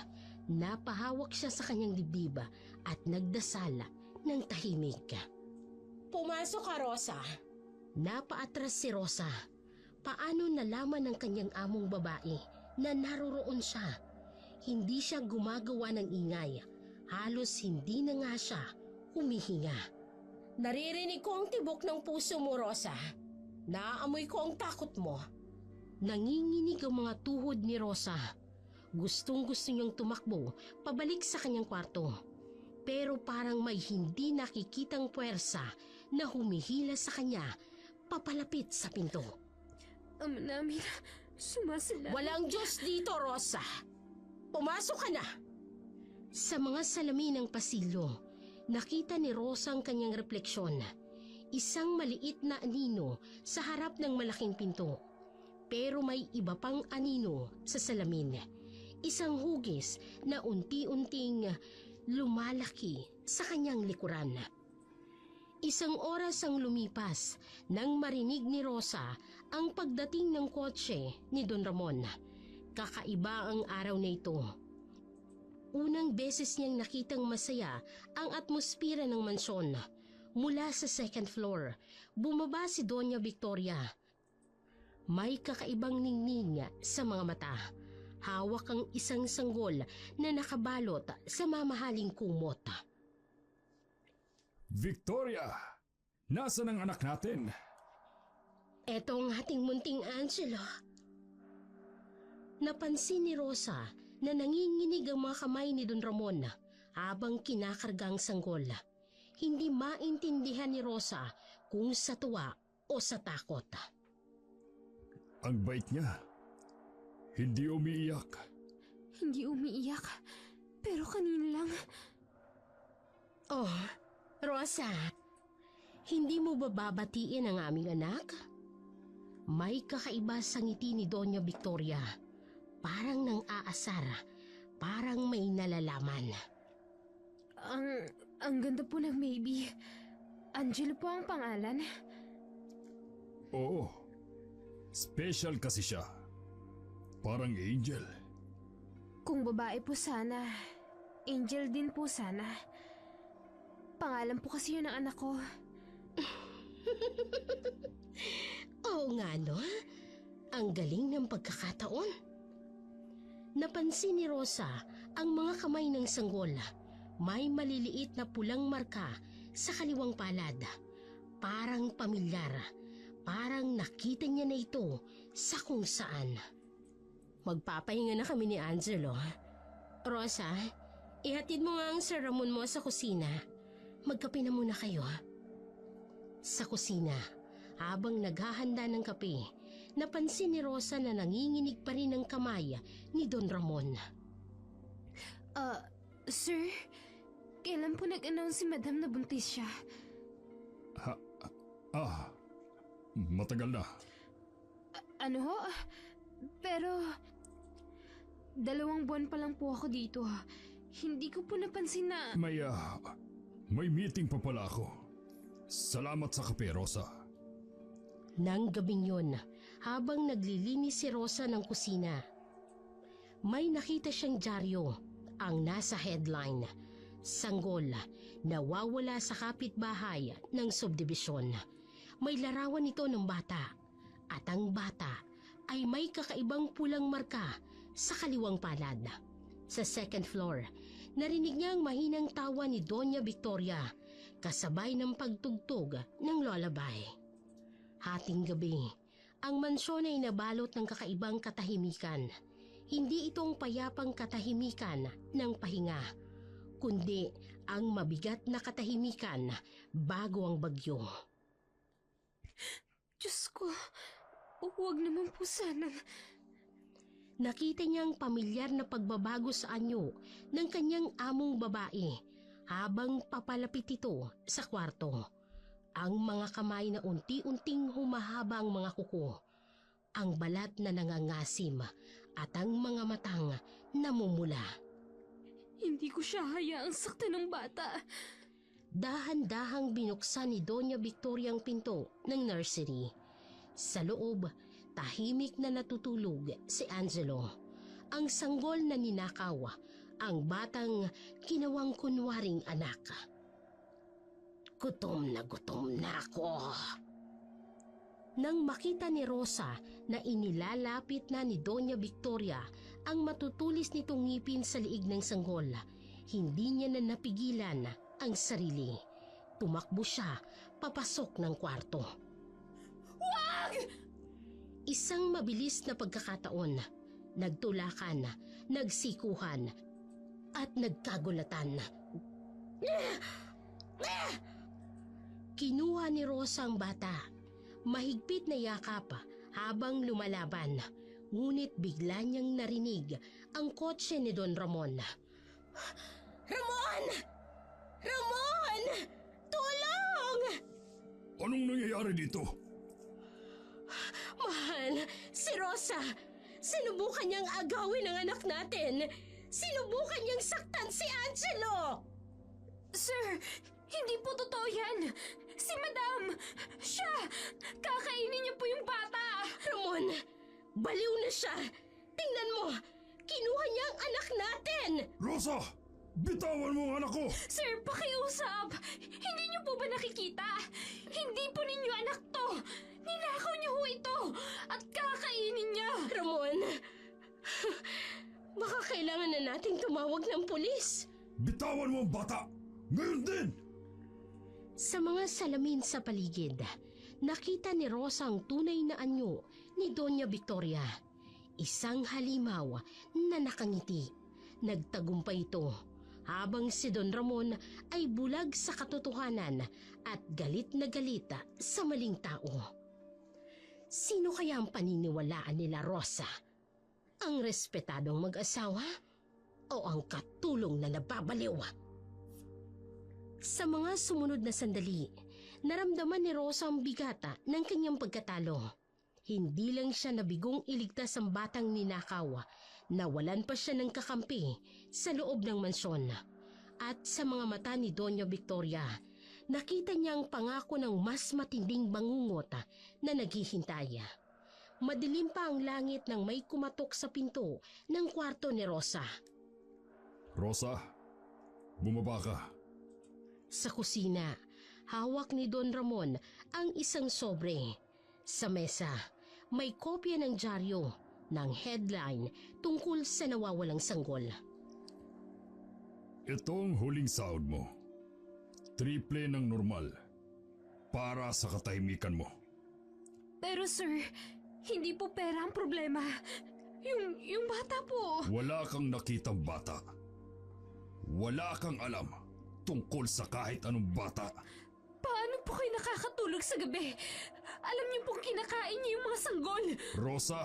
[SPEAKER 1] Napahawak siya sa kanyang dibdib at nagdasal ng tahimik. Pumasok ka, Rosa. Napaatras si Rosa. Paano nalaman ng kanyang among babae na naroroon siya? Hindi siya gumagawa ng ingay. Halos hindi na nga siya humihinga. Naririnig ko ang tibok ng puso mo, Rosa. Naaamoy ko ang takot mo. Nanginginig ang mga tuhod ni Rosa. Gustong-gusto niyang tumakbo pabalik sa kanyang kwarto. Pero parang may hindi nakikitang puwersa na humihila sa kanya papalapit sa pinto.
[SPEAKER 3] Ama namin, sumasala.
[SPEAKER 1] Walang Diyos dito, Rosa. Pumasok ka na. Sa mga salamin ng pasilyo, nakita ni Rosa ang kanyang refleksyon. Isang maliit na anino sa harap ng malaking pinto. Pero may iba pang anino sa salamin. Isang hugis na unti-unting lumalaki sa kanyang likuran. Isang oras ang lumipas nang marinig ni Rosa ang pagdating ng kotse ni Don Ramon. Kakaiba ang araw na ito. Unang beses niyang nakitang masaya ang atmosphere ng mansyon. Mula sa second floor, bumaba si Doña Victoria. May kakaibang ningning sa mga mata. Hawak ang isang sanggol na nakabalot sa mamahaling kumot.
[SPEAKER 4] Victoria! Nasaan ang anak natin?
[SPEAKER 1] Eto ang ating munting Angelo. Napansin ni Rosa na nanginginig ang mga kamay ni Don Ramon. habang kinakargang sanggol. Hindi maintindihan ni Rosa kung sa tuwa o sa takot.
[SPEAKER 4] Ang bait niya. Hindi umiiyak.
[SPEAKER 3] Hindi umiiyak, pero kanina lang.
[SPEAKER 1] Oh, Rosa, hindi mo ba babatiin ang aming anak? May kakaiba sa ngiti ni Doña Victoria. Parang nang aasar, parang may nalalaman.
[SPEAKER 3] Ang ganda po ng baby. Angelo po ang pangalan.
[SPEAKER 4] Oo. Special kasi siya. Parang angel.
[SPEAKER 3] Kung babae po sana, Angel din po sana. Pangalan po kasi yun ng anak ko.
[SPEAKER 1] Oo nga no, ang galing ng pagkakataon. Napansin ni Rosa ang mga kamay ng sanggol. May maliliit na pulang marka sa kaliwang palad. Parang pamilyar, parang nakita niya na ito sa kung saan. Magpapahinga na kami ni Angelo. Rosa, ihatid mo nga ang Sir Ramon mo sa kusina. Magkape na muna kayo. Sa kusina, habang naghahanda ng kape, napansin ni Rosa na nanginginig pa rin ang kamay ni Don Ramon.
[SPEAKER 3] Sir, kailan po nag-announce si Madam na buntis siya?
[SPEAKER 4] Matagal na.
[SPEAKER 3] Ano ho? Pero 2 buwan pa lang po ako dito. Hindi ko po napansin na...
[SPEAKER 4] May meeting pa pala ako. Salamat sa kape, Rosa.
[SPEAKER 1] Nang gabing yun, habang naglilinis si Rosa ng kusina, may nakita siyang dyaryo. Ang nasa headline, sanggol, nawawala sa kapitbahay ng subdibisyon. May larawan ito ng bata, at ang bata ay may kakaibang pulang marka sa kaliwang palad. Sa second floor, narinig niya ang mahinang tawa ni Doña Victoria, kasabay ng pagtugtog ng lullaby. Hating gabi, ang mansyon ay nabalot ng kakaibang katahimikan. Hindi itong payapang katahimikan ng pahinga, kundi ang mabigat na katahimikan bago ang bagyo.
[SPEAKER 3] Diyos ko, huwag naman po sana.
[SPEAKER 1] Nakita niya ang pamilyar na pagbabago sa anyo ng kanyang among babae habang papalapit ito sa kwarto. Ang mga kamay na unti-unting humahaba ang mga kuko, ang balat na nangangasim at ang mga matang namumula.
[SPEAKER 3] Hindi ko siya hayaang saktan ng bata.
[SPEAKER 1] Dahan-dahang binuksan ni Doña Victoria ang pinto ng nursery. Sa loob, tahimik na natutulog si Angelo, ang sanggol na ninakaw, ang batang kinawang kunwaring anak. Gutom na ako. Nang makita ni Rosa na inilalapit na ni Doña Victoria ang matutulis nitong ngipin sa liig ng sanggol, hindi niya na napigilan ang sarili. Tumakbo siya papasok ng kwarto.
[SPEAKER 3] Wag!
[SPEAKER 1] Isang mabilis na pagkakataon, nagtulakan, nagsikuhan, at nagkagulatan. Kinuha ni Rosa ang bata. Mahigpit na yakap habang lumalaban. Ngunit bigla niyang narinig ang kotse ni Don Ramon. Ramon! Ramon! Tulong!
[SPEAKER 4] Anong nangyayari dito?
[SPEAKER 1] Mahal, si Rosa. Sinubukan niyang agawin ang anak natin. Sinubukan niyang saktan si Angelo.
[SPEAKER 3] Sir, hindi po totoo yan. Si Madam, siya, kakainin niya po yung bata.
[SPEAKER 1] Ramon, baliw na siya. Tingnan mo, kinuha niya ang anak natin.
[SPEAKER 4] Rosa! Bitawan mo ang anak ko!
[SPEAKER 3] Sir, pakiusap. Hindi niyo po ba nakikita? Hindi po ninyo anak to. Ninakaw niyo ho ito at kakainin niya.
[SPEAKER 1] Ramon, baka kailangan na nating tumawag ng pulis.
[SPEAKER 4] Bitawan mo ang bata! Ngayon din!
[SPEAKER 1] Sa mga salamin sa paligid, nakita ni Rosa ang tunay na anyo ni Doña Victoria. Isang halimaw na nakangiti. Nagtagumpay ito. habang si Don Ramon ay bulag sa katotohanan at galit na galit sa maling tao. Sino kaya ang paniniwalaan nila, Rosa? Ang respetadong mag-asawa o ang katulong na nababaliw? Sa mga sumunod na sandali, naramdaman ni Rosa ang bigata ng kanyang pagkatalo. Hindi lang siya nabigong iligtas ang batang ninakaw, nawalan pa siya ng kakampi sa loob ng mansyon. At sa mga mata ni Doña Victoria, nakita niya ang pangako ng mas matinding bangungot na naghihintay. Madilim pa ang langit nang may kumatok sa pinto ng kwarto ni Rosa.
[SPEAKER 4] Rosa, bumaba ka.
[SPEAKER 1] Sa kusina, hawak ni Don Ramon ang isang sobre. Sa mesa, may kopya ng dyaryo ng headline tungkol sa nawawalang sanggol.
[SPEAKER 4] Itong huling sahod mo. Triple ng normal. Para sa katahimikan mo.
[SPEAKER 3] Pero sir, hindi po pera ang problema. Yung bata po.
[SPEAKER 4] Wala kang nakitang bata. Wala kang alam tungkol sa kahit anong bata.
[SPEAKER 3] Paano po kayo nakakatulog sa gabi? Alam niyo pong kinakain niyo yung mga sanggol.
[SPEAKER 4] Rosa,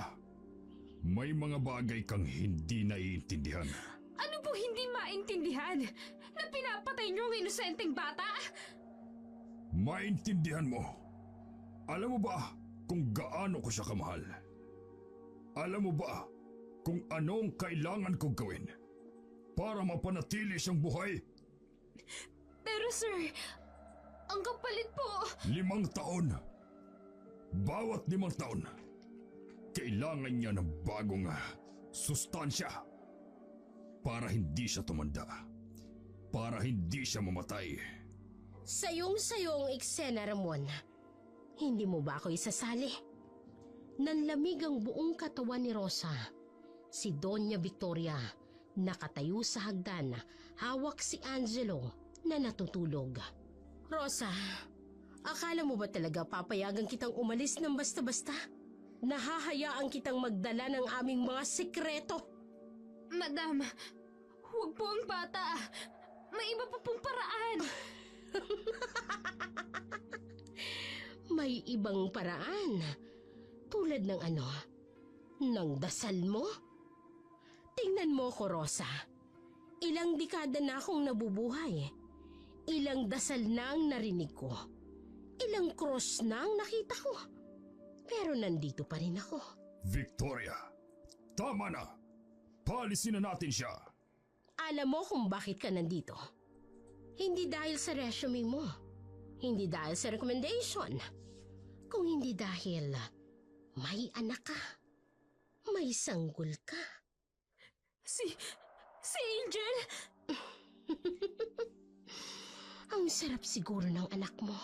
[SPEAKER 4] may mga bagay kang hindi naiintindihan.
[SPEAKER 3] Ano po hindi maintindihan? Na pinapatay niyo ang inosenteng bata?
[SPEAKER 4] Maintindihan mo. Alam mo ba kung gaano ko siya kamahal? Alam mo ba kung anong kailangan kong gawin para mapanatili siyang buhay?
[SPEAKER 3] Pero sir, ang kapalit po.
[SPEAKER 4] 5 taon. Bawat 5 taon, kailangan niya ng bagong sustansya para hindi siya tumanda, para hindi siya mamatay.
[SPEAKER 1] Sayong-sayong eksena, Ramon. Hindi mo ba ako isasali? Nanlamig ang buong katawan ni Rosa. Si Doña Victoria, nakatayo sa hagdan, hawak si Angelo na natutulog. Rosa, akala mo ba talaga papayagan kitang umalis ng basta-basta? Nahahayaan kitang magdala ng aming mga sekreto?
[SPEAKER 3] Madam, huwag po ang bata. May iba pa pong paraan.
[SPEAKER 1] May ibang paraan. Tulad ng ano? Ng dasal mo? Tingnan mo ko, Rosa. Ilang dekada na akong nabubuhay. Ilang dasal na ang narinig ko. Ilang cross na ang nakita ko. Pero nandito pa rin ako.
[SPEAKER 4] Victoria, tama na. Paalisin na natin siya.
[SPEAKER 1] Alam mo kung bakit ka nandito. Hindi dahil sa resume mo. Hindi dahil sa recommendation. Kung hindi dahil may anak ka. May sanggol ka.
[SPEAKER 3] Si Angel?
[SPEAKER 1] Ang sarap siguro ng anak mo.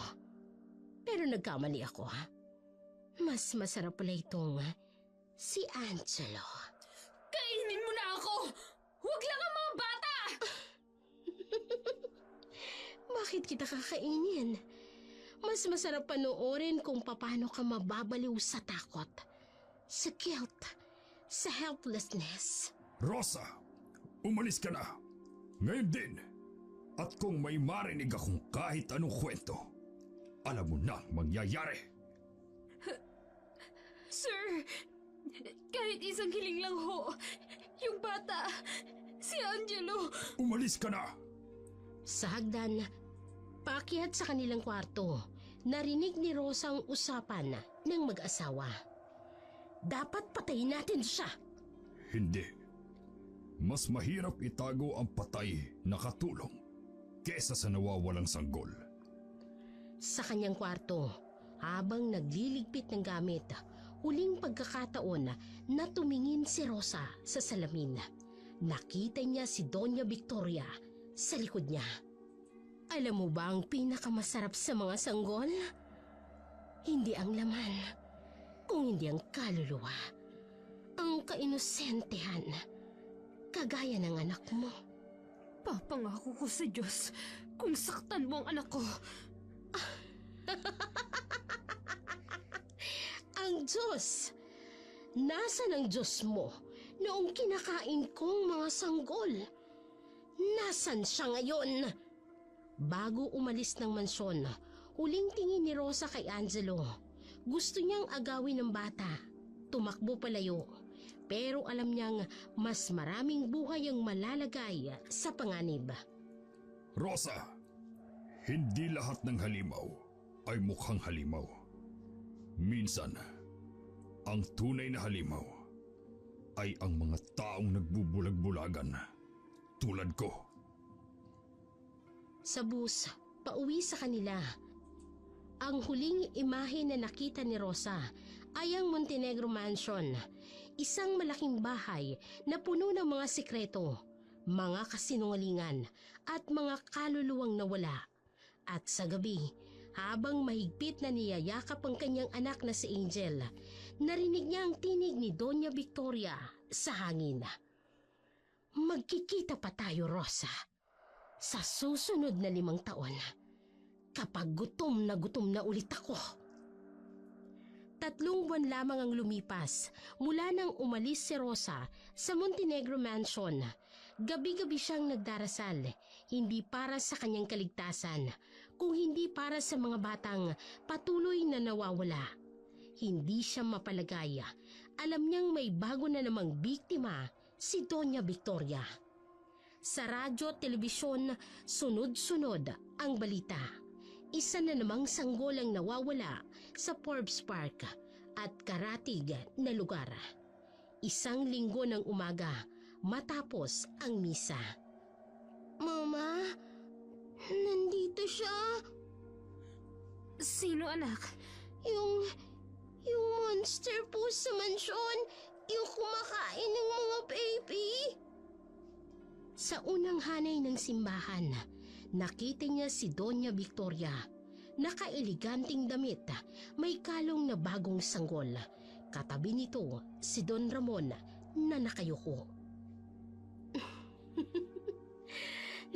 [SPEAKER 1] Pero nagkamali ako, ha? Mas masarap pala itong si Angelo.
[SPEAKER 3] Kainin mo na ako! Huwag lang ang mga bata!
[SPEAKER 1] Bakit kita kakainin? Mas masarap panoorin kung paano ka mababaliw sa takot, sa guilt, sa helplessness.
[SPEAKER 4] Rosa, umalis ka na. Ngayon din. At kung may marinig akong kahit anong kwento, alam mo na mangyayari.
[SPEAKER 3] Sir, kahit isang hiling lang ho, yung bata, si Angelo.
[SPEAKER 4] Umalis ka na.
[SPEAKER 1] Sa hagdan, paakyat sa kanilang kwarto, narinig ni Rosa ang usapan ng mag-asawa. Dapat patayin natin siya.
[SPEAKER 4] Hindi. Mas mahirap itago ang patay na katulong kesa sa nawawalang sanggol.
[SPEAKER 1] Sa kanyang kwarto, habang nagliligpit ng gamit, huling pagkakataon na tumingin si Rosa sa salamin. Nakita niya si Doña Victoria sa likod niya. Alam mo ba ang pinakamasarap sa mga sanggol? Hindi ang laman, kung hindi ang kaluluwa. Ang kainosentehan, kagaya ng anak mo.
[SPEAKER 3] Papangako ko sa Diyos kung saktan mo ang anak ko.
[SPEAKER 1] Ang Diyos! Nasaan ang Diyos mo noong kinakain kong mga sanggol? Nasaan siya ngayon? Bago umalis ng mansyon, huling tingin ni Rosa kay Angelo. Gusto niyang agawin ng bata. Tumakbo palayo. Pero alam niyang mas maraming buhay ang malalagay sa panganib.
[SPEAKER 4] Rosa, hindi lahat ng halimaw ay mukhang halimaw. Minsan, ang tunay na halimaw ay ang mga taong nagbubulag-bulagan tulad ko.
[SPEAKER 1] Sa bus, pauwi sa kanila. Ang huling imahe na nakita ni Rosa ay ang Montenegro Mansion, isang malaking bahay na puno ng mga sikreto, mga kasinungalingan at mga kaluluwang nawala. At sa gabi, habang mahigpit na niyayakap ang kanyang anak na si Angel, narinig niya ang tinig ni Doña Victoria sa hangin. Magkikita pa tayo, Rosa, sa susunod na 5 taon, kapag gutom na ulit ako. 3 buwan lamang ang lumipas mula nang umalis si Rosa sa Montenegro Mansion. Gabi-gabi siyang nagdarasal, hindi para sa kanyang kaligtasan, kung hindi para sa mga batang patuloy na nawawala. Hindi siya mapalagay. Alam niyang may bago na namang biktima, si Doña Victoria. Sa radyo at telebisyon, sunod-sunod ang balita. Isa na namang sanggol ang nawawala sa Forbes Park at karatig na lugar. 1 linggo ng umaga matapos ang misa. Mama, nandito siya.
[SPEAKER 3] Sino, anak?
[SPEAKER 1] Yung monster po sa mansyon, yung kumakain ng mga baby. Sa unang hanay ng simbahan, nakita niya si Doña Victoria. Nakaeliganting damit, may kalong na bagong sanggol. Katabi nito si Don Ramon na nakayuko.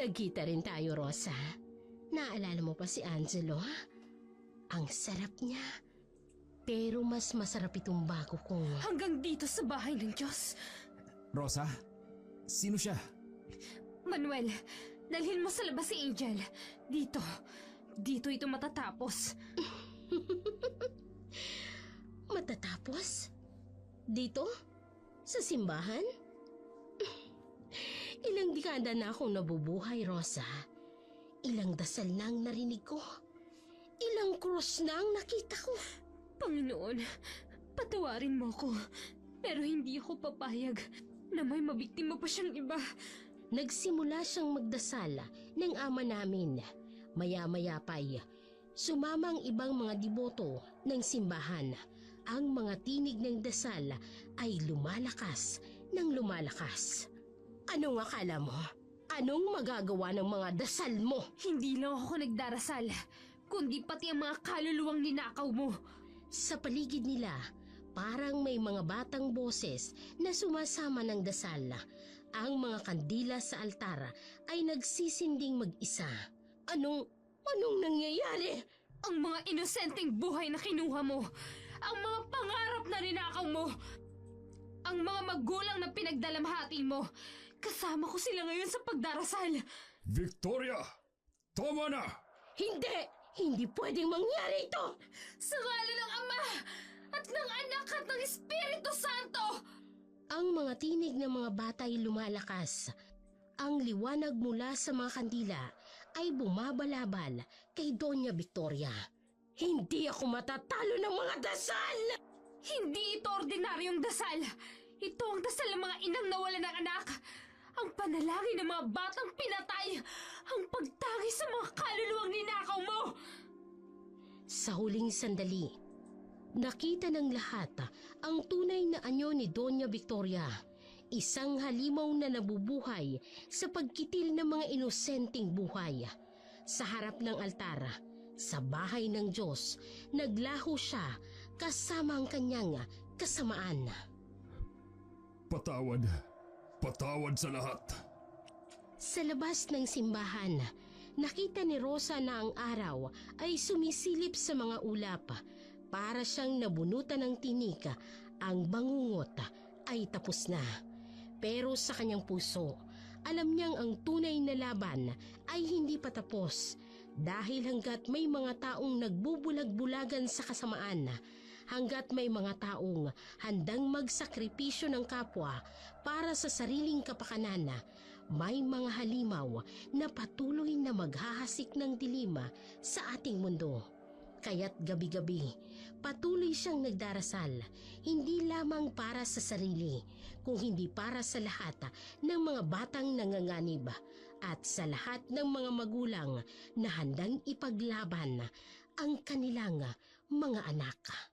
[SPEAKER 1] Nagkita rin tayo, Rosa. Naalala mo pa si Angelo, ha? Ang sarap niya. Pero mas masarap itong bago kong...
[SPEAKER 3] Hanggang dito sa bahay ng Diyos.
[SPEAKER 2] Rosa, sino siya?
[SPEAKER 3] Manuel, dalhin mo sa labas si Angel. Dito ito matatapos.
[SPEAKER 1] Matatapos? Dito? Sa simbahan? Ilang dekada na akong nabubuhay, Rosa. Ilang dasal na ang narinig ko. Ilang krus na ang nakita ko.
[SPEAKER 3] Panginoon, patawarin mo ko. Pero hindi ako papayag na may mabiktima pa siyang iba.
[SPEAKER 1] Nagsimula siyang magdasal ng ama namin. Maya-maya pa'y sumama ang ibang mga deboto ng simbahan. Ang mga tinig ng dasal ay lumalakas ng lumalakas. Anong akala mo? Anong magagawa ng mga dasal mo?
[SPEAKER 3] Hindi lang ako nagdarasal, kundi pati ang mga kaluluwang ninakaw mo.
[SPEAKER 1] Sa paligid nila, parang may mga batang boses na sumasama ng dasal. Ang mga kandila sa altar ay nagsisinding mag-isa. Anong nangyayari?
[SPEAKER 3] Ang mga inosenteng buhay na kinuha mo, ang mga pangarap na ninakaw mo, ang mga magulang na pinagdalamhati mo, kasama ko sila ngayon sa pagdarasal.
[SPEAKER 4] Victoria! Tama na!
[SPEAKER 1] Hindi pwedeng mangyari ito!
[SPEAKER 3] Sa ngalan ng Ama at ng Anak at ng Espiritu Santo!
[SPEAKER 1] Ang mga tinig ng mga bata ay lumalakas. Ang liwanag mula sa mga kandila ay bumabalabal kay Doña Victoria. Hindi ako matatalo ng mga dasal!
[SPEAKER 3] Hindi ito ordinaryong dasal. Ito ang dasal ng mga inang nawalan ng anak. Ang panalangin ng mga batang pinatay. Ang pagtangis sa mga kaluluwang ninakaw mo.
[SPEAKER 1] Sa huling sandali, nakita ng lahat ang tunay na anyo ni Doña Victoria. Isang halimaw na nabubuhay sa pagkitil ng mga inosenteng buhay. Sa harap ng altar, sa bahay ng Diyos, naglaho siya kasama ang kanyang kasamaan.
[SPEAKER 4] Patawad sa lahat.
[SPEAKER 1] Sa labas ng simbahan, nakita ni Rosa na ang araw ay sumisilip sa mga ulap. Para siyang nabunutan ng tinik, ang bangungot ay tapos na. Pero sa kanyang puso, alam niyang ang tunay na laban ay hindi pa tapos dahil hanggat may mga taong nagbubulag-bulagan sa kasamaan, hanggat may mga taong handang magsakripisyo ng kapwa para sa sariling kapakanan, may mga halimaw na patuloy na maghahasik ng dilim sa ating mundo. Kaya't gabi-gabi, patuloy siyang nagdarasal, hindi lamang para sa sarili, kung hindi para sa lahat ng mga batang nanganganib at sa lahat ng mga magulang na handang ipaglaban ang kanilang mga anak.